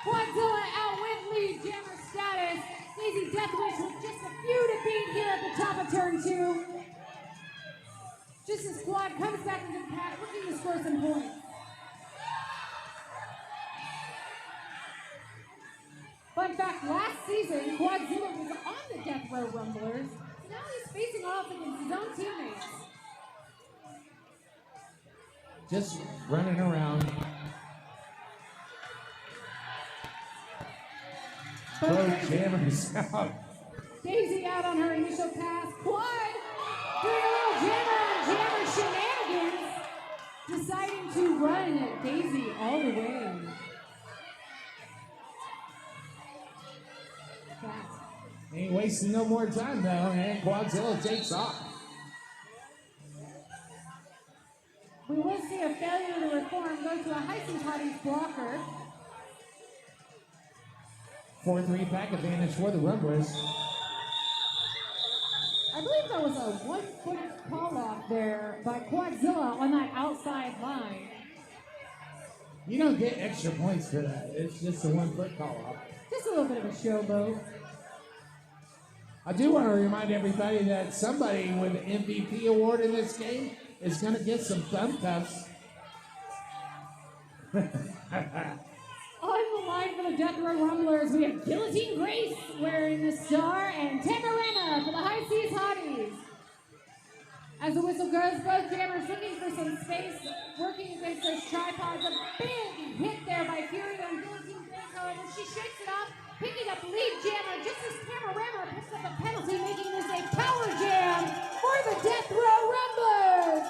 Quadzilla out with lead jammer status. Daisy Deathwish with just a few to beat here at the top of turn 2. Just as Quad comes back into the pack, looking to score some points. Fun fact, last season, Quadzilla was on the Death Row Rumblers. Now he's facing off against his own teammates. Just running around. Both jammers out. Daisy out on her initial pass. Quad doing a little jammer on jammer shenanigans. Deciding to run Daisy all the way. Ain't wasting no more time though, and Quadzilla takes off. We will see a failure to reform go to a Haughties blocker. 4-3 pack advantage for the Rumblers. I believe that was a 1-foot call off there by Quadzilla on that outside line. You don't get extra points for that. It's just a 1 foot call off. Just a little bit of a showboat. I do want to remind everybody that somebody with an MVP award in this game is going to get some thumb cuffs. On the line for the Death Row Rumblers, we have Guillotine Grace wearing the star and Tamarana for the High Seas Haughties. As the whistle goes, both jammers looking for some space, working against those tripods. A big hit there by Fury on Guillotine Grace, however, she shakes it off, picking up the lead jammer just as Tamarana picks up a penalty, making this a power jam for the Death Row Rumblers.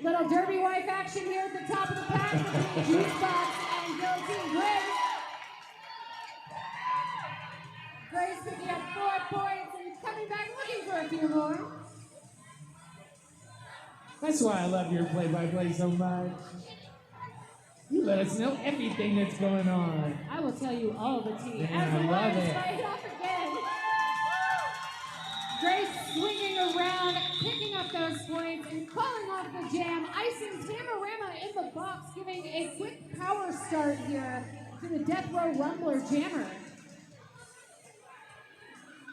Little Derby wife action here at the top of the pack between Juice Box and Guillotine Grace. Grace picking up 4 points and coming back looking for a few more. That's why I love your play-by-play so much. You let us know everything that's going on. I will tell you all the tea. Yeah, As the I love lines it. fight off again. Grace swinging around, picking up those points and calling off the jam, icing Tamarama in the box, giving a quick power start here to the Death Row Rumbler jammer.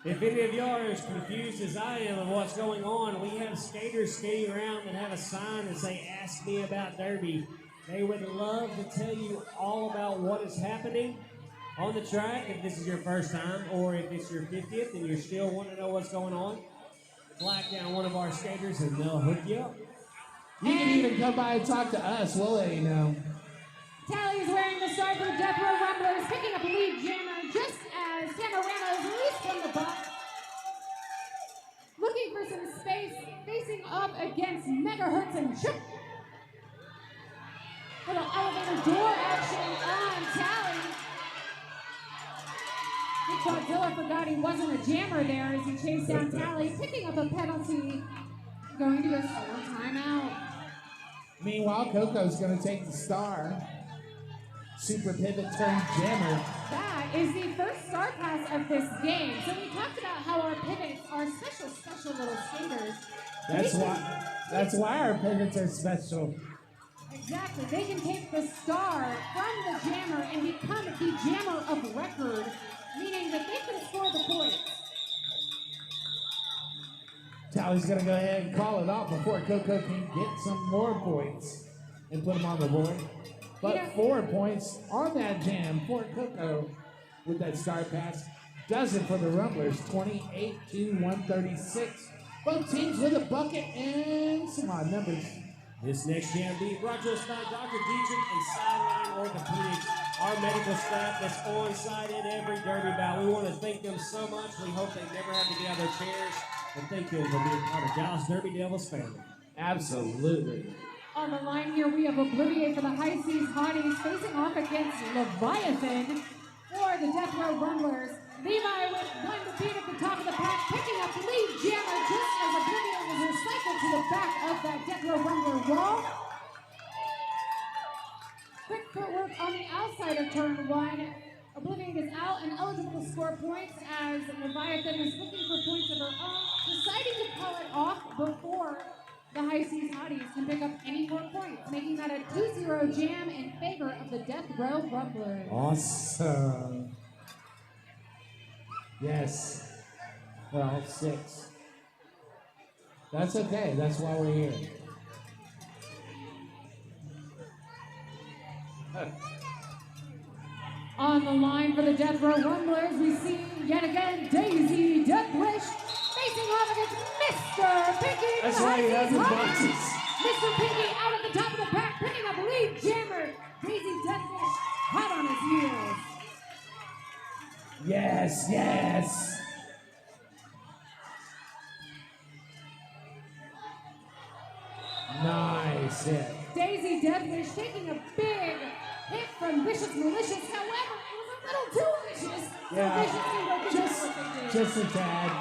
If any of y'all are as confused as I am of what's going on, we have skaters skating around that have a sign that say, "Ask me about Derby." They would love to tell you all about what is happening on the track if this is your first time, or if it's your 50th and you still want to know what's going on. Flag down one of our skaters and they'll hook you up. You can even come by and talk to us. We'll let you know. Tally is wearing the star for the Death Row Rumblers, picking up a lead jammer just as Tamarama is released from the box. Looking for some space, facing up against Megahertz and Shook. Little elevator door action on Tally. Big Godzilla forgot he wasn't a jammer there as he chased down Tally, picking up a penalty, going to a score timeout. Meanwhile, Coco's going to take the star. Super pivot turn jammer. That is the first star pass of this game. So we talked about how our pivots are special little skaters. That's why our pivots are special. Exactly. They can take the star from the jammer and become the jammer of record, meaning that they can score the points. Tally's going to go ahead and call it off before Coco can get some more points and put them on the board. But 4 points on that jam for Coco with that star pass. Does it for the Rumblers, 28-136. Both teams with a bucket and some odd numbers. This next jam being brought to us by Dr. Dietrich and Sideline Orthopedics, our medical staff that's on site at every Derby bout. We want to thank them so much. We hope they never have to get out of their chairs. And thank them for being part of Dallas Derby Devils family. Absolutely. On the line here, we have Obliviate for the High Seas Haughties facing off against Leviathan for the Death Row Rumblers. Levi with one to beat at the top of the pack, picking up the lead jammer just as Obliviate was recycled to the back of that Death Row Rumbler wall. Quick footwork on the outside of turn one. Obliviate is out and eligible to score points as Leviathan is looking for points of her own, deciding to call it off before the High Seas Haughties can pick up any more points, making that a 2-0 jam in favor of the Death Row Rumblers. Awesome. Yes. Well, 6. That's okay. That's why we're here. On the line for the Death Row Rumblers, we see yet again Daisy Deathwish facing off against Mr. Pinky. That's why you have the boxes. Mr. Pinky out at the top of the pack, picking up lead jammer. Daisy Deathwish hot on his heels. Yes, yes. Nice hit. Daisy Deathwish taking a big hit from Vicious Malicious. However, it was a little too vicious. Yeah, So Vicious can go to just a tad.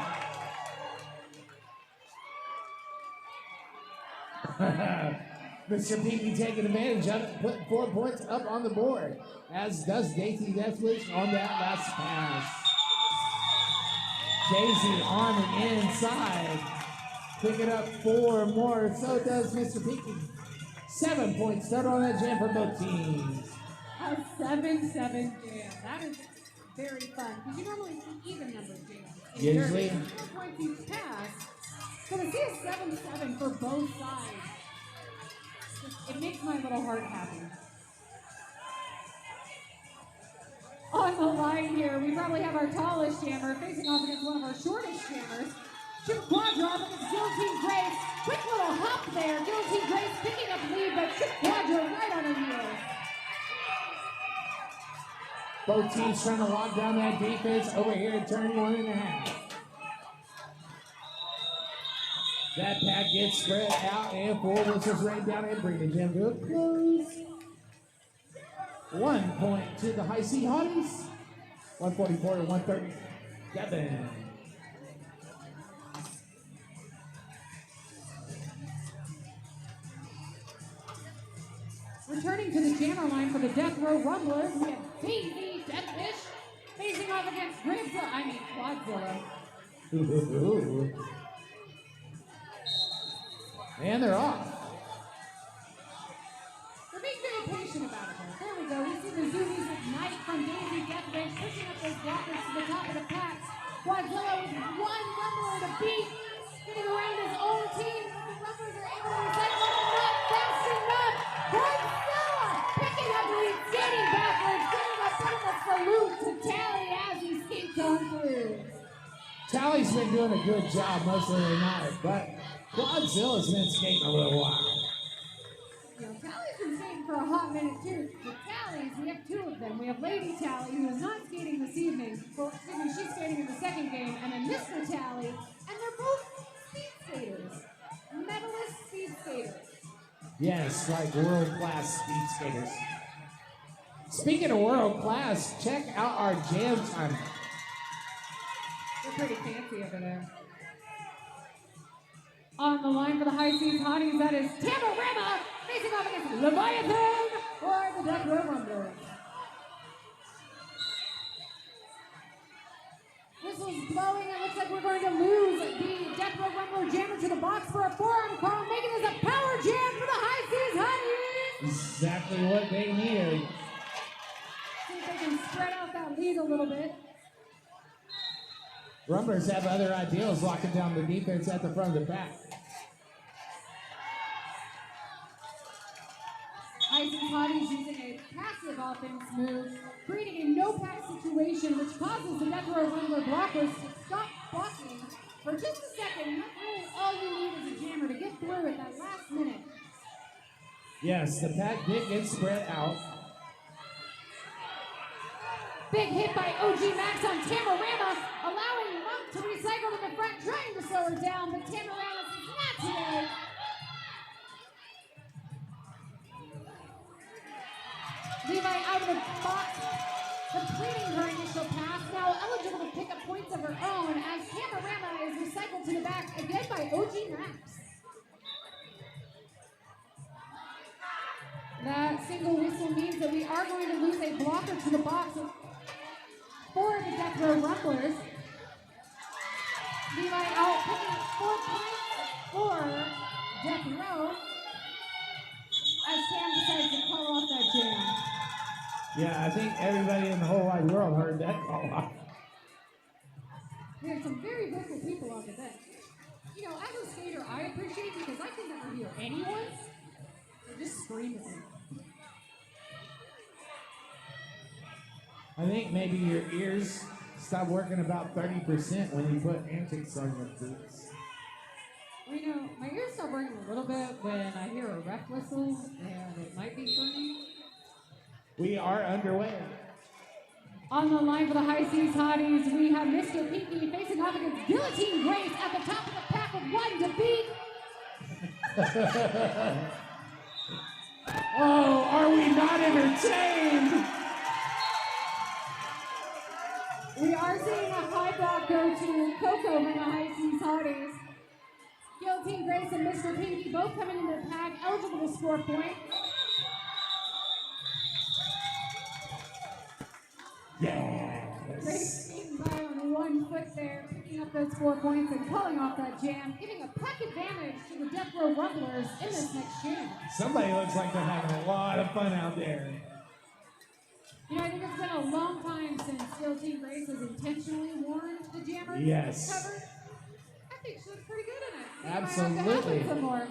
Mr. Pinky taking advantage of it, putting 4 points up on the board, as does Daisy Deathwish on that last pass. Daisy on the inside. Picking up 4 more. So does Mr. Peaky. 7 points total on that jam for both teams. A 7-7 jam. That is very fun because you normally see even number jams. Usually. 4 points each pass. So to see a 7-7 for both sides, it makes my little heart happy. On the line here, we probably have our tallest jammer facing off against one of our shortest jammers. Chip Quadra up against Guillotine Grace. Quick little hop there. Guillotine Grace picking up lead, but Chip Quadra right on her heels. Both teams trying to lock down that defense over here at turn 1.5. That pack gets spread out and 4 whistles rain down and bring the jam to a close. 1 point to the high seed Haughties. 144 to 137. Returning to the jammer line for the Death Row Rumblers, we have Deby Deathfish facing off against Quadzilla. And they're off. We're being very patient about it though. There we go. We see the Zoomies with Knight from Daisy Deathfish pushing up those blockers to the top of the pack. Quadzilla with 1 rumbler to beat, getting around his own team. The rumblers are able to recycle him, not fast enough. Quadzilla picking up lead, skating backwards, giving a bit of a salute to Tally as he skates on through. Tally's been doing a good job most of the night, but Quadzilla's been skating a little while. You know, Tally's been skating for a hot minute too. The Tallies, we have 2 of them. We have Lady Tally, who is not skating this evening. Well, excuse me, she's skating in the second game, and then Mr. Tally, and they're both speed skaters. Medalist speed skaters. Yes, like world-class speed skaters. Speaking of world-class, check out our jam time. They're pretty fancy over there. On the line for the high seas Haughties, that is Tamarama facing off against Leviathan for the Death Row Rumblers. Whistles blowing, it looks like we're going to lose the Death Row Rumbler jammer to the box for a forearm call, making this a power jam for the high seas Haughties. Exactly what they needed. See if they can spread out that lead a little bit. Rumblers have other ideals locking down the defense at the front of the pack. Isis Haughties using a passive offense move, creating a no-pack situation which causes the Death Row Rumbler blockers to stop blocking for just a second. That's really all you need as a jammer to get through at that last minute. Yes, the pack did get spread out. Big hit by OG Max on Tamarama, allowing Monk to recycle to the front, trying to slow her down, but Tamarama says not today. Levi out of the box, completing her initial pass, now eligible to pick up points of her own as Tamarama is recycled to the back, again by OG Max. That single whistle means that we are going to lose a blocker to the box for the Death Row Rumblers. Levi out picking up 4 points for Death Row as Sam decides to call off that jam. Yeah, I think everybody in the whole wide world heard that call off. We have some very vocal people on the bench. You know, as a skater, I appreciate it because I can never hear anyone. They just scream at me. I think maybe your ears stop working about 30% when you put antics on your boots. Well, you know, my ears start working a little bit when I hear a ref whistle, and it might be for me. We are underway. On the line for the High Seas Hotties, we have Mr. Pinky facing off against Guillotine Grace at the top of the pack with 1 to beat. Oh, are we not entertained? We are seeing a high block go to Coco from the High Seas Hotties. Guillotine Grace and Mr. Pinky both coming into the pack, eligible to score points. Grace Yes. skating by on 1 foot there, picking up those 4 points and calling off that jam, giving a pack advantage to the Death Row Rumblers in this next jam. Somebody looks like they're having a lot of fun out there. You know, I think it's been a long time since Steel Team Grace has intentionally worn the jammer Yes. cover. I think she looks pretty good in it. Think Absolutely. Might have to happen some more.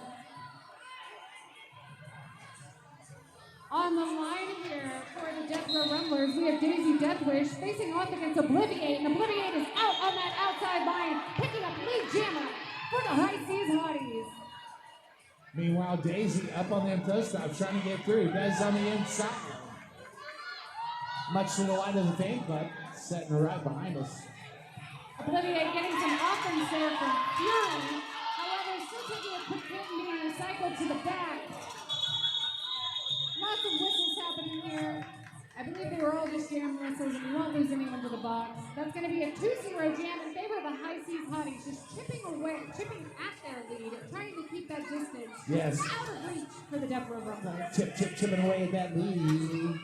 On the line here for the Death Row Rumblers, we have Daisy Deathwish facing off against Obliviate, and Obliviate is out on that outside line, picking up lead jammer for the High Seas Haughties. Meanwhile, Daisy up on them toe stops trying to get through. Does on the inside. Much to the light of the fan club, setting her right behind us. Obliviate getting some offense there from Fury. However, still taking a quick hit and being recycled to the back. Lots of whistles happening here. I believe they were all just jam whistles, and we won't lose anyone to the box. That's going to be a 2-0 jam in favor of the High Seas Haughties, just chipping at their lead, trying to keep that distance. Yes. Out of reach for the Death Row Rumblers. Chipping away at that lead.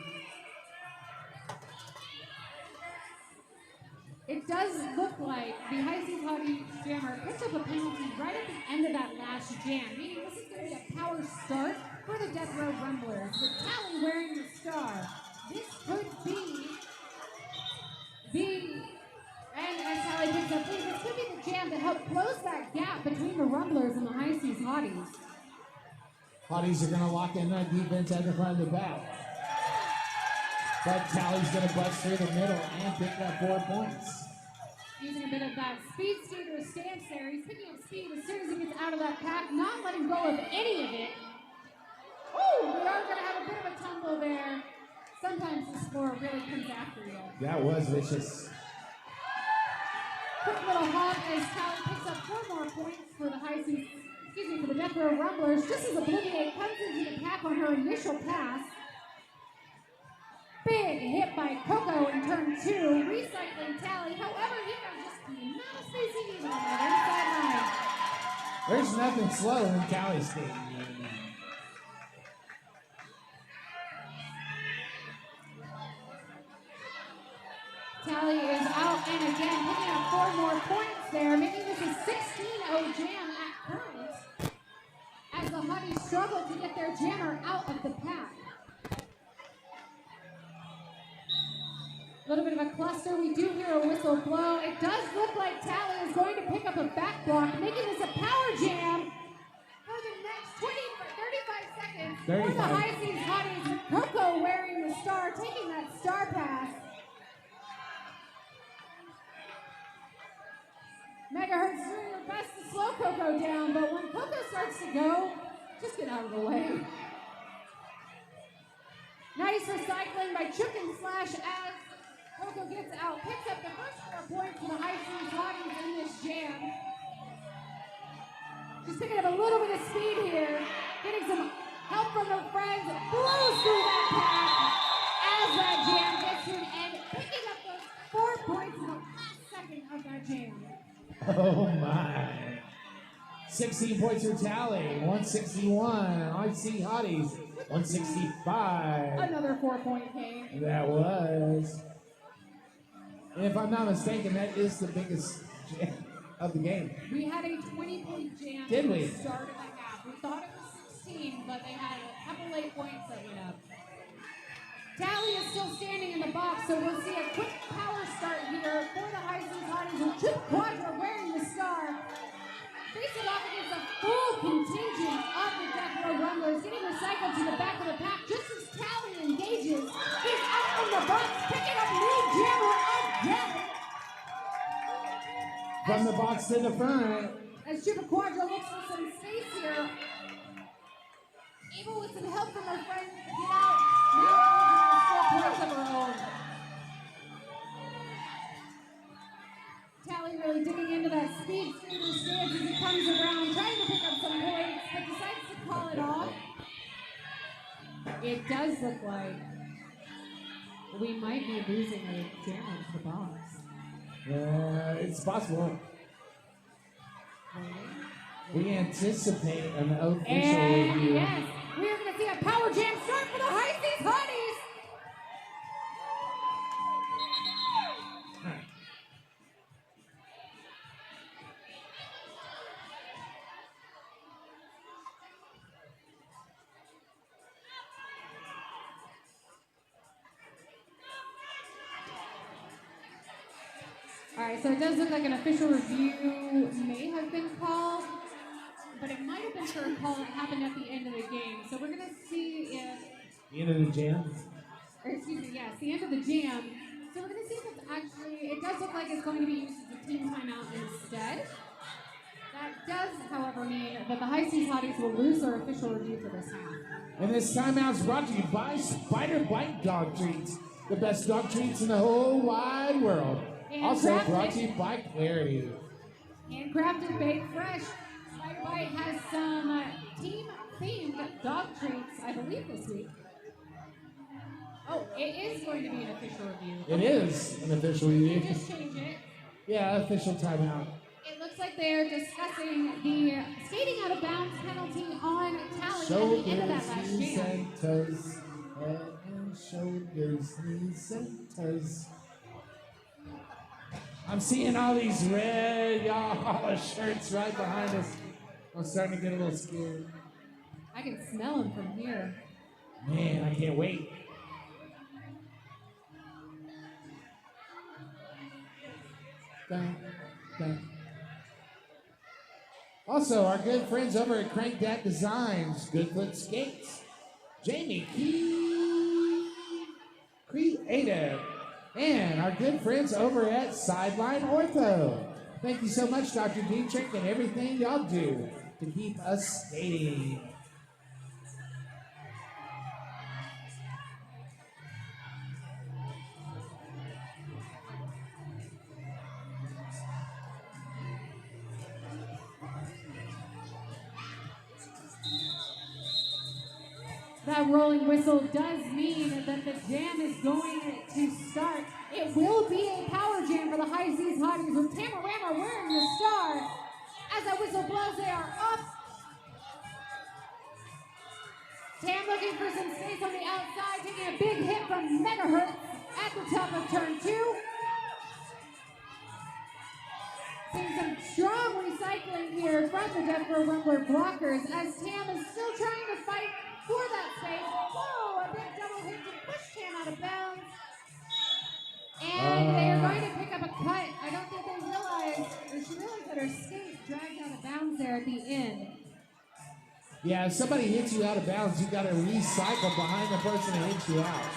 It does look like the High Seas Haughty jammer picked up a penalty right at the end of that last jam, meaning this is going to be a power start for the Death Row Rumblers, with Tally wearing the star. This could be and as Tally picks up lead, this could be the jam to help close that gap between the Rumblers and the High Seas Haughties. Haughties are going to lock in that defense at the front of the back. But Tally's going to bust through the middle and pick up 4 points. Using a bit of that speed skater stance there. He's picking up speed as soon as he gets out of that pack, not letting go of any of it. Ooh, we are going to have a bit of a tumble there. Sometimes this floor really comes after you. That was vicious. Quick little hop as Tally picks up 4 more points for the for the Death Row Rumblers, just as Obliviate comes into the pack on her initial pass. Big hit by Coco in turn 2, recycling Tally. However, he got just the amount of space he needed on that inside line. There's nothing slow in Tally's skating. Tally is out and again picking up 4 more points there, making this a 16-0 jam at current as the Haughties struggle to get their jammer out of the pack. A little bit of a cluster. We do hear a whistle blow. It does look like Tally is going to pick up a back block, making this a power jam for the next 35 seconds. 35. For the High Seas Haughties, with Coco wearing the star, taking that star pass. Megahertz doing her best to slow Coco down, but when Coco starts to go, just get out of the way. Nice recycling by Chook and Slash as Coco gets out, picks up the first 4 points for the High Seas Haughties in this jam. She's picking up a little bit of speed here, getting some help from her friends, blows through that pack as that jam gets to an end, picking up those 4 points in the last second of that jam. Oh my. 16 points for Tally, 161. IC Haughties, 165. Another 4-point game. That was. And if I'm not mistaken, that is the biggest jam of the game. We had a 20-point jam Did at we? the start of the half. We thought it was 16, but they had a couple late points that went up. Tally is still standing in the box, so we'll see a quick power start here for the High Seas Haughties with Chip Quadra wearing the star. Facing off against a full contingent of the Death Row Rumblers, getting recycled to the back of the pack just as Tally engages. He's out from the box, picking up lead jammer again. From the box to the front. As Chip Quadra looks for some space here. Able with some help from her friend to get out. Now eligible 4 points of her own. Tally really digging into that speed skater stance as he comes around, trying to pick up some points, but decides to call it off. It does look like we might be losing a jammer to the box. It's possible. We anticipate an official And review. yes, we are going to see a power jam start for the High Seas Haughties. All right, so it does look like an official review may have been called, but it might have been for a call that happened at the end of the game. So we're gonna see if, The end of the jam. or excuse me, yes, the end of the jam. So we're gonna see if it's actually, it does look like it's going to be used as a team timeout instead. That does, however, mean that the High Seas Hotties will lose their official review for this half. And this timeout's brought to you by Spider Bite Dog Treats, the best dog treats in the whole wide world. Also brought to you by Clarity. Handcrafted, baked fresh. Spider Bite has some team-themed dog treats, I believe, this week. Oh, it is going to be an official review. It is an official review. Just change it. Yeah, official timeout. It looks like they're discussing the skating out of bounds penalty on Tally at the end of that last Knees jam. and toes, head and shoulders, knees and toes. I'm seeing all these red y'all shirts right behind us. I'm starting to get a little scared. I can smell them from here. Man, I can't wait. Dun, dun. Also, our good friends over at Crank Dat Designs, Goodfoot Skates, Jamie Key, Creative, and our good friends over at Sideline Ortho. Thank you so much, Dr. Dietrich, and everything y'all do to keep us skating. That rolling whistle does mean that the jam is going to start. It will be a power jam for the High Seas Hotties with Tamarama wearing the star. As that whistle blows, they are up. Tam looking for some space on the outside, taking a big hit from Megahertz at the top of turn 2. Seeing some strong recycling here from the Denver Rumbler blockers as Tam is still trying to fight for that space. Whoa, a big double hit to push Tam out of bounds. And they are going to pick up a cut. I don't think they realized, or she realized that her skate dragged out of bounds there at the end. Yeah, if somebody hits you out of bounds, you got to recycle behind the person that hits you out.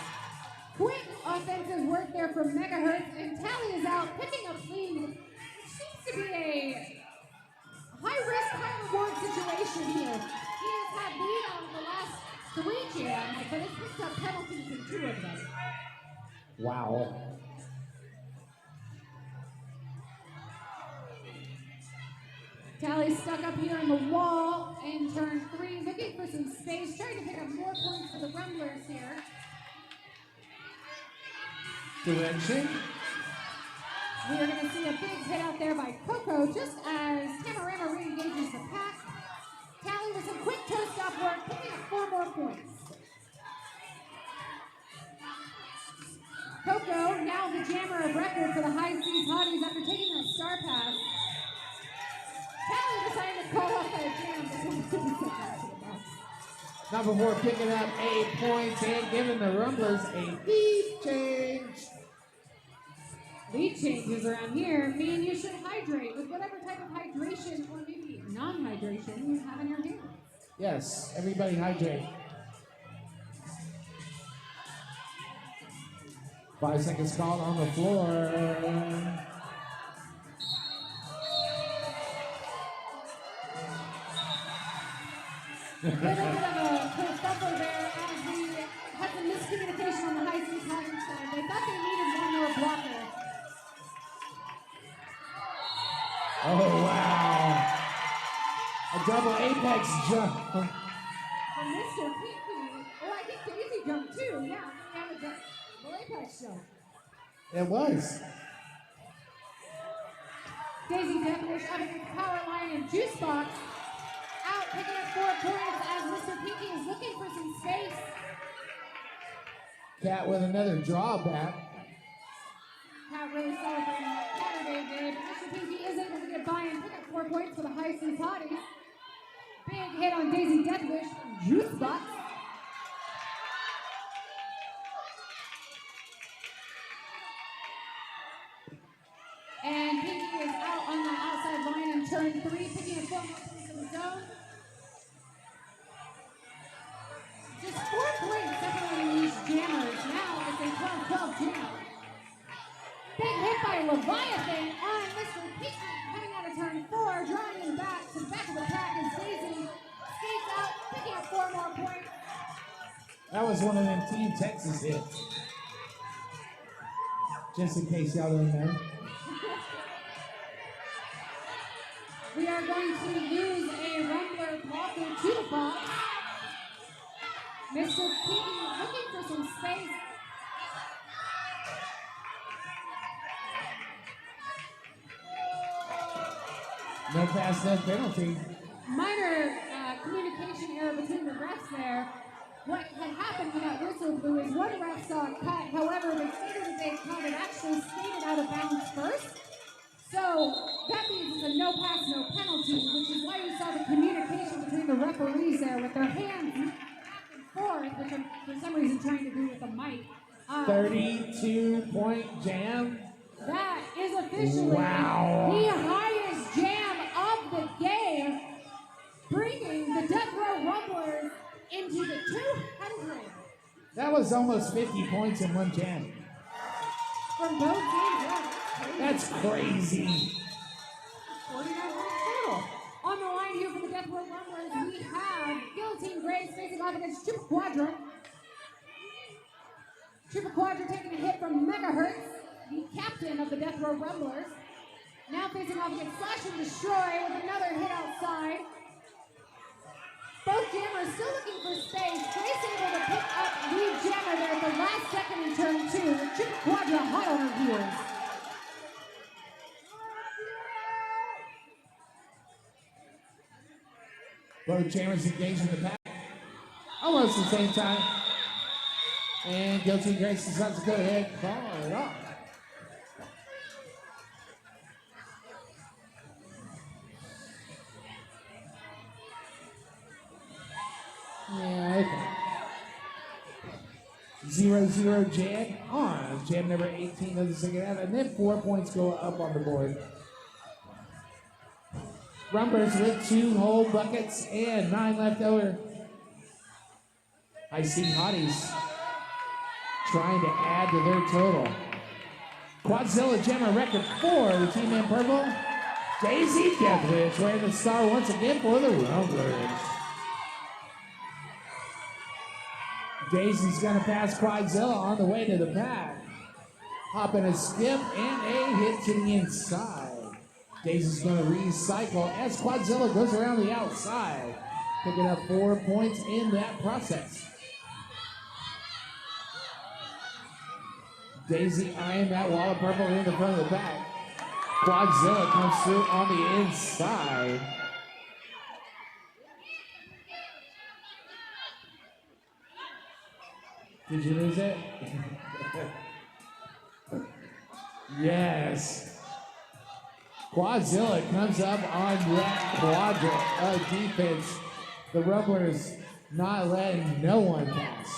Quick offensive work there from Megahertz, and Tally is out picking up lead. It seems to be a high-risk, high-reward situation here. He has had lead on the last 3 jams, but has picked up penalties in 2 of them. Wow. Tally stuck up here in the wall in turn 3, looking for some space, trying to pick up more points for the Rumblers here. Direction. We are going to see a big hit out there by Coco just as Tamarama re-engages the pack. Tally with some quick toe stop work, picking up 4 more points. Coco, now the jammer of record for the High Seas Hotties after taking that star pass. Tally decided to call off that jam before he took that to the box. Not before picking up 8 points and giving the Rumblers a lead change. Lead changes around here mean you should hydrate with whatever type of hydration or maybe non-hydration you have in your hands. Yes, everybody hydrate. 5 seconds called on the floor. A little bit of a kerfuffle there as we had some miscommunication on the High Seas Hotties side. They thought they needed one more blocker. Oh, wow. A double apex jump. From Mr. Pinky. Oh, I think Daisy jumped too. Yeah, we have a double apex jump. It was. Daisy Devilish out of the power line and juice box. Out picking up 4 points as Mr. Pinky is looking for some space. Cat with another drawback. Cat really celebrating Saturday there, but Mr. Pinky is able to get by and pick up 4 points for the High Seas Hotties. Big hit on Daisy Devilish from juice box. zone. Just 4 points separating these jammers. Now it's a 12-12 jam. Big hit by Leviathan on Mr. Keaton coming out of turn 4, drawing him back to the back of the pack as Daisy skates out, picking up 4 more points. That was one of them Team Texas hits. Just in case y'all don't know. We are going to lose a Rumbler blocker to the box. Mr. Keaton looking for some space. No pass, no penalty. Minor communication error between the refs there. What had happened when that whistle blew is one ref saw a cut. However, the skater that they counted actually skated out of bounds first. So that means it's a no pass, no penalty, which is why you saw the communication between the referees there with their hands back and forth, which I'm for some reason trying to do with the mic. 32-point jam. That is officially Wow. the highest jam of the game, bringing the Death Row Rumblers into the 200 That was almost 50 points in one jam. from both teams. Yeah, That's crazy. 49 points total. On the line here for the Death Row Rumblers, we have Guillotine Grace facing off against Triple Quadra. Triple Quadra taking a hit from Megahertz, the captain of the Death Row Rumblers. Now facing off against Slash and Destroy with another hit outside. Both jammers still looking for space. Grace able to pick up lead jammer there at the last second in turn 2. Triple Quadra hot on her heels. Both jammers engaged in the pack. Almost the same time. And Guilty Grace decides to go ahead and call it off. Yeah, okay. 0-0 jam on jam number 18 of the second half, and then 4 points go up on the board. Rumblers with 2 whole buckets and 9 left over. I see Haughties trying to add to their total. Quadzilla Gemma record 4, the team in purple. Daisy Deathwish wearing the star once again for the Rumblers. Daisy's gonna pass Quadzilla on the way to the pack. Hopping a skip and a hit to the inside. Daisy's gonna recycle as Quadzilla goes around the outside, picking up 4 points in that process. Daisy eyeing that wall of purple in the front of the pack. Quadzilla comes through on the inside. Did you lose it? Yes. Quadzilla comes up on that quadrant of defense. The Rumblers not letting no one pass.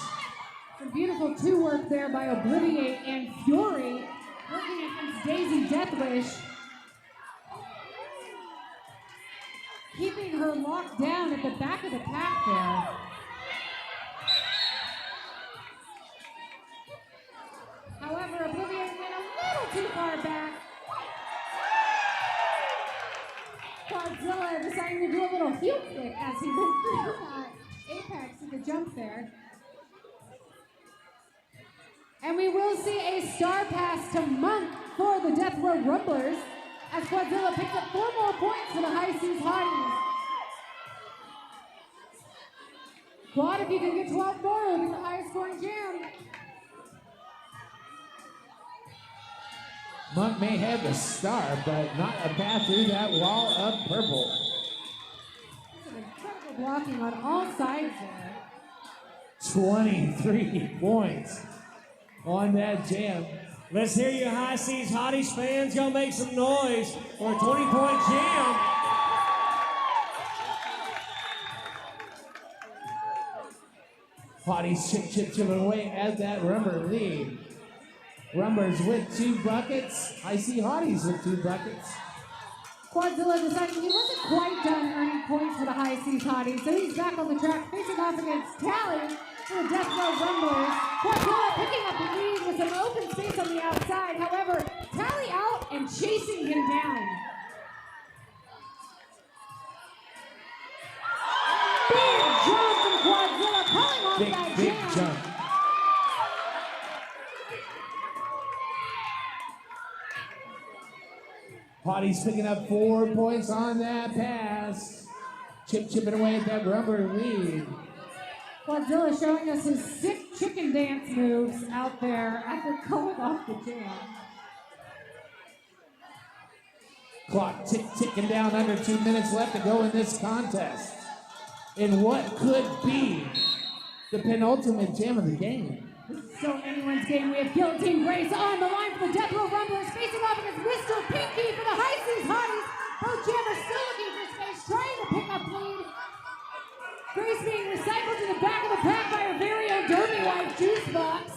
Some beautiful 2 work there by Obliviate and Fury, working against Daisy Deathwish. Keeping her locked down at the back of the pack there. However, Obliviate went a little too far back. Quadzilla deciding to do a little heel kick as he went through that apex of the jump there. And we will see a star pass to Monk for the Death Row Rumblers as Quadzilla picks up 4 more points for the High Seas Haughties. Quad, if you can get 12 more, it'll be the highest scoring jam. Monk may have the star, but not a path through that wall of purple. Some incredible blocking on all sides there. 23 points on that jam. Let's hear you High Seas Haughties fans. Go make some noise for a 20-point jam. Haughties chipping away at that Rumber lead. Rumbers with 2 buckets. I see Haughties with 2 buckets. Quadzilla decided he wasn't quite done earning points for the High Seas Haughties, so he's back on the track facing off against Tally for the Death Row Rumblers. Quadzilla picking up the lead with some open space on the outside. However, Tally out and chasing him down. Big jump from Quadzilla, pulling off that Big jam. jump. Haughties picking up 4 points on that pass. Chipping away at that rubber lead. Quadzilla showing us his sick chicken dance moves out there after going off the jam. Clock ticking down, under 2 minutes left to go in this contest. In what could be the penultimate jam of the game. This is still anyone's game. We have Guillotine Grace on the line for the Death Row Rumblers, facing off against Mr. Pinky for the High Seas Haughties. Both jammers still looking for space, trying to pick up lead. Grace being recycled to the back of the pack by her very own Derby wife juice box.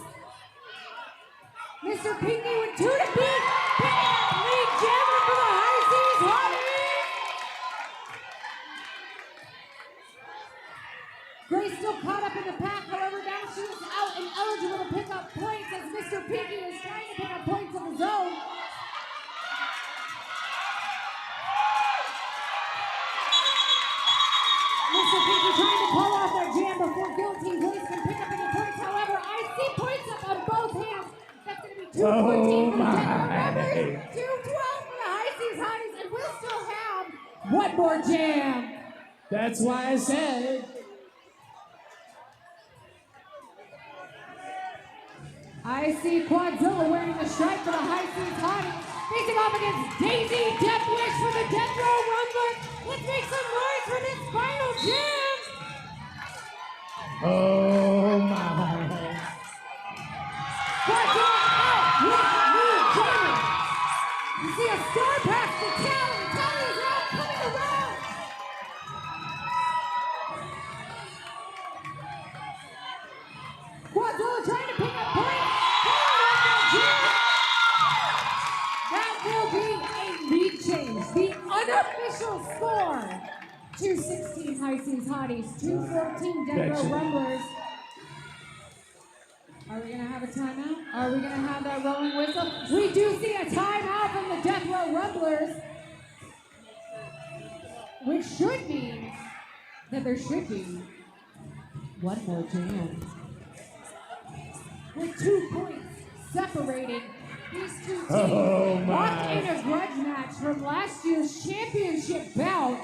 Mr. Pinky with 2 to beat, picking up lead jammer for the High Seas Haughties. Grace still caught up in the pack, however, now she is out and eligible to pick up points as Mr. Pinky is trying to pick up points of his own. Mr. Pinky trying to pull off that jam before Guillotine Grace can pick up any points. However, I see points up on both hands. That's going to be 214 for the Death Row Rumblers, 212 for the High Seas Haughties, and we'll still have one more jam. That's why I said. I see Quadzilla wearing the stripe for the High Seas Haughties, facing off against Daisy Death Wish for the Death Row Rumblers. Let's make some noise for this final jam. Oh my. Quadzilla out with new jammer. You see a star pass to Tally. Tally is out, coming around. Quadzilla trying to pick up points. That will be a lead change. The unofficial score: 216 High Seas Haughties, 214 Death Row Rumblers. Are we gonna have a timeout? Are we gonna have that rolling whistle? We do see a timeout from the Death Row Rumblers, which should mean that there should be one more jam. With 2 points separating these two teams, locked in a grudge match from last year's championship bout.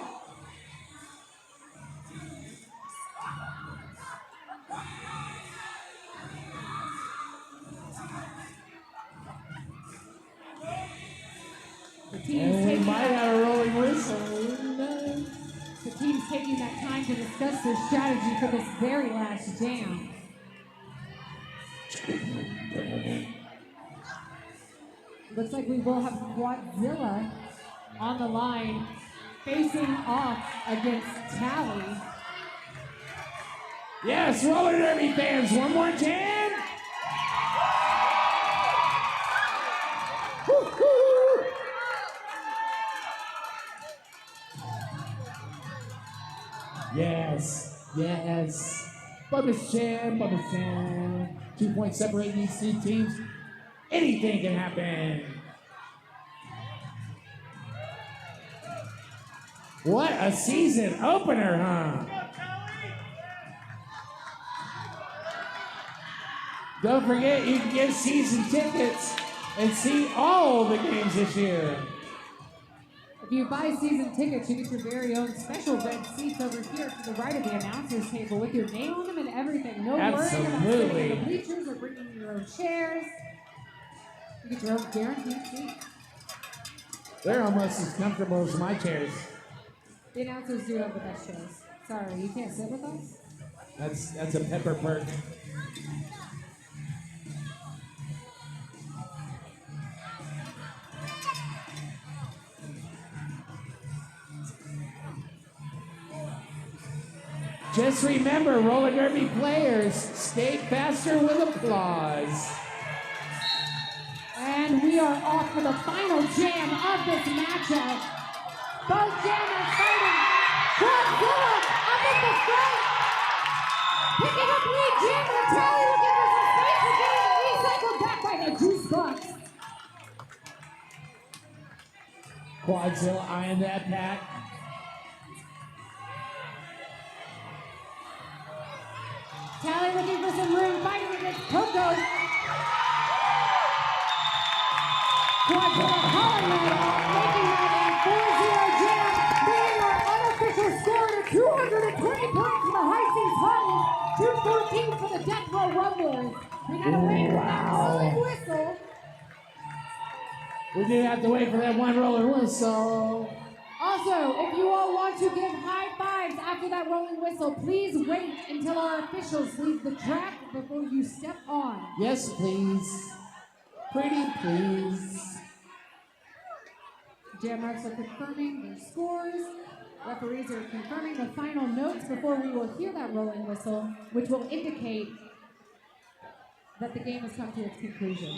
The team's taking that time to discuss their strategy for this very last jam. Looks like we will have Quadzilla on the line, facing off against Tally. Yes, roller derby fans, one more jam. Woo-hoo. Yes. Bonus jam. 2 points separating these two teams. Anything can happen. What a season opener, huh? Don't forget, you can get season tickets and see all the games this year. If you buy season tickets, you get your very own special red seats over here to the right of the announcer's table with your name on them and everything. No worrying about sitting in the bleachers or bringing your own chairs. You get your own guaranteed seat. They're almost as comfortable as my chairs. The announcers do have the best chairs. Sorry, you can't sit with us? That's a pepper perk. Just remember, roller derby players, skate faster with applause. And we are off for the final jam of this matchup. Both jammers fighting. Quadzilla up at the front. Picking up lead jammer. Tally looking for some space again. Recycled back by the juice box. Quadzilla eyeing that pack. Tally looking for some room, fighting against Coco. Quadzilla calling that, making that a 4-0 jam, bringing our unofficial score to 220 points for the Haughties Haughties, 214 for the Death Row Rumblers. We gotta wait for that rolling whistle. We do have to wait for that one roller whistle. Also, if you all want to give high fives after that rolling whistle, please wait until our officials leave the track before you step on. Yes, please. Pretty please. Jam marks are confirming their scores. Referees are confirming the final notes before we will hear that rolling whistle, which will indicate that the game has come to its conclusion.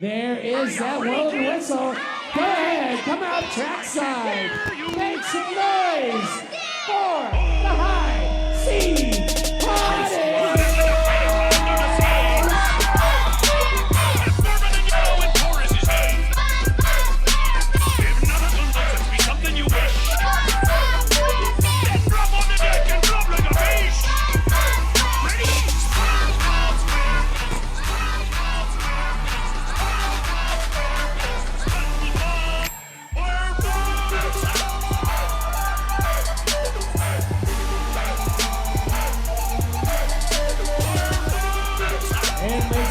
There is that rolling whistle. Go ahead, come out trackside. Make some noise for the High Sea Haughties.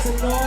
Some noise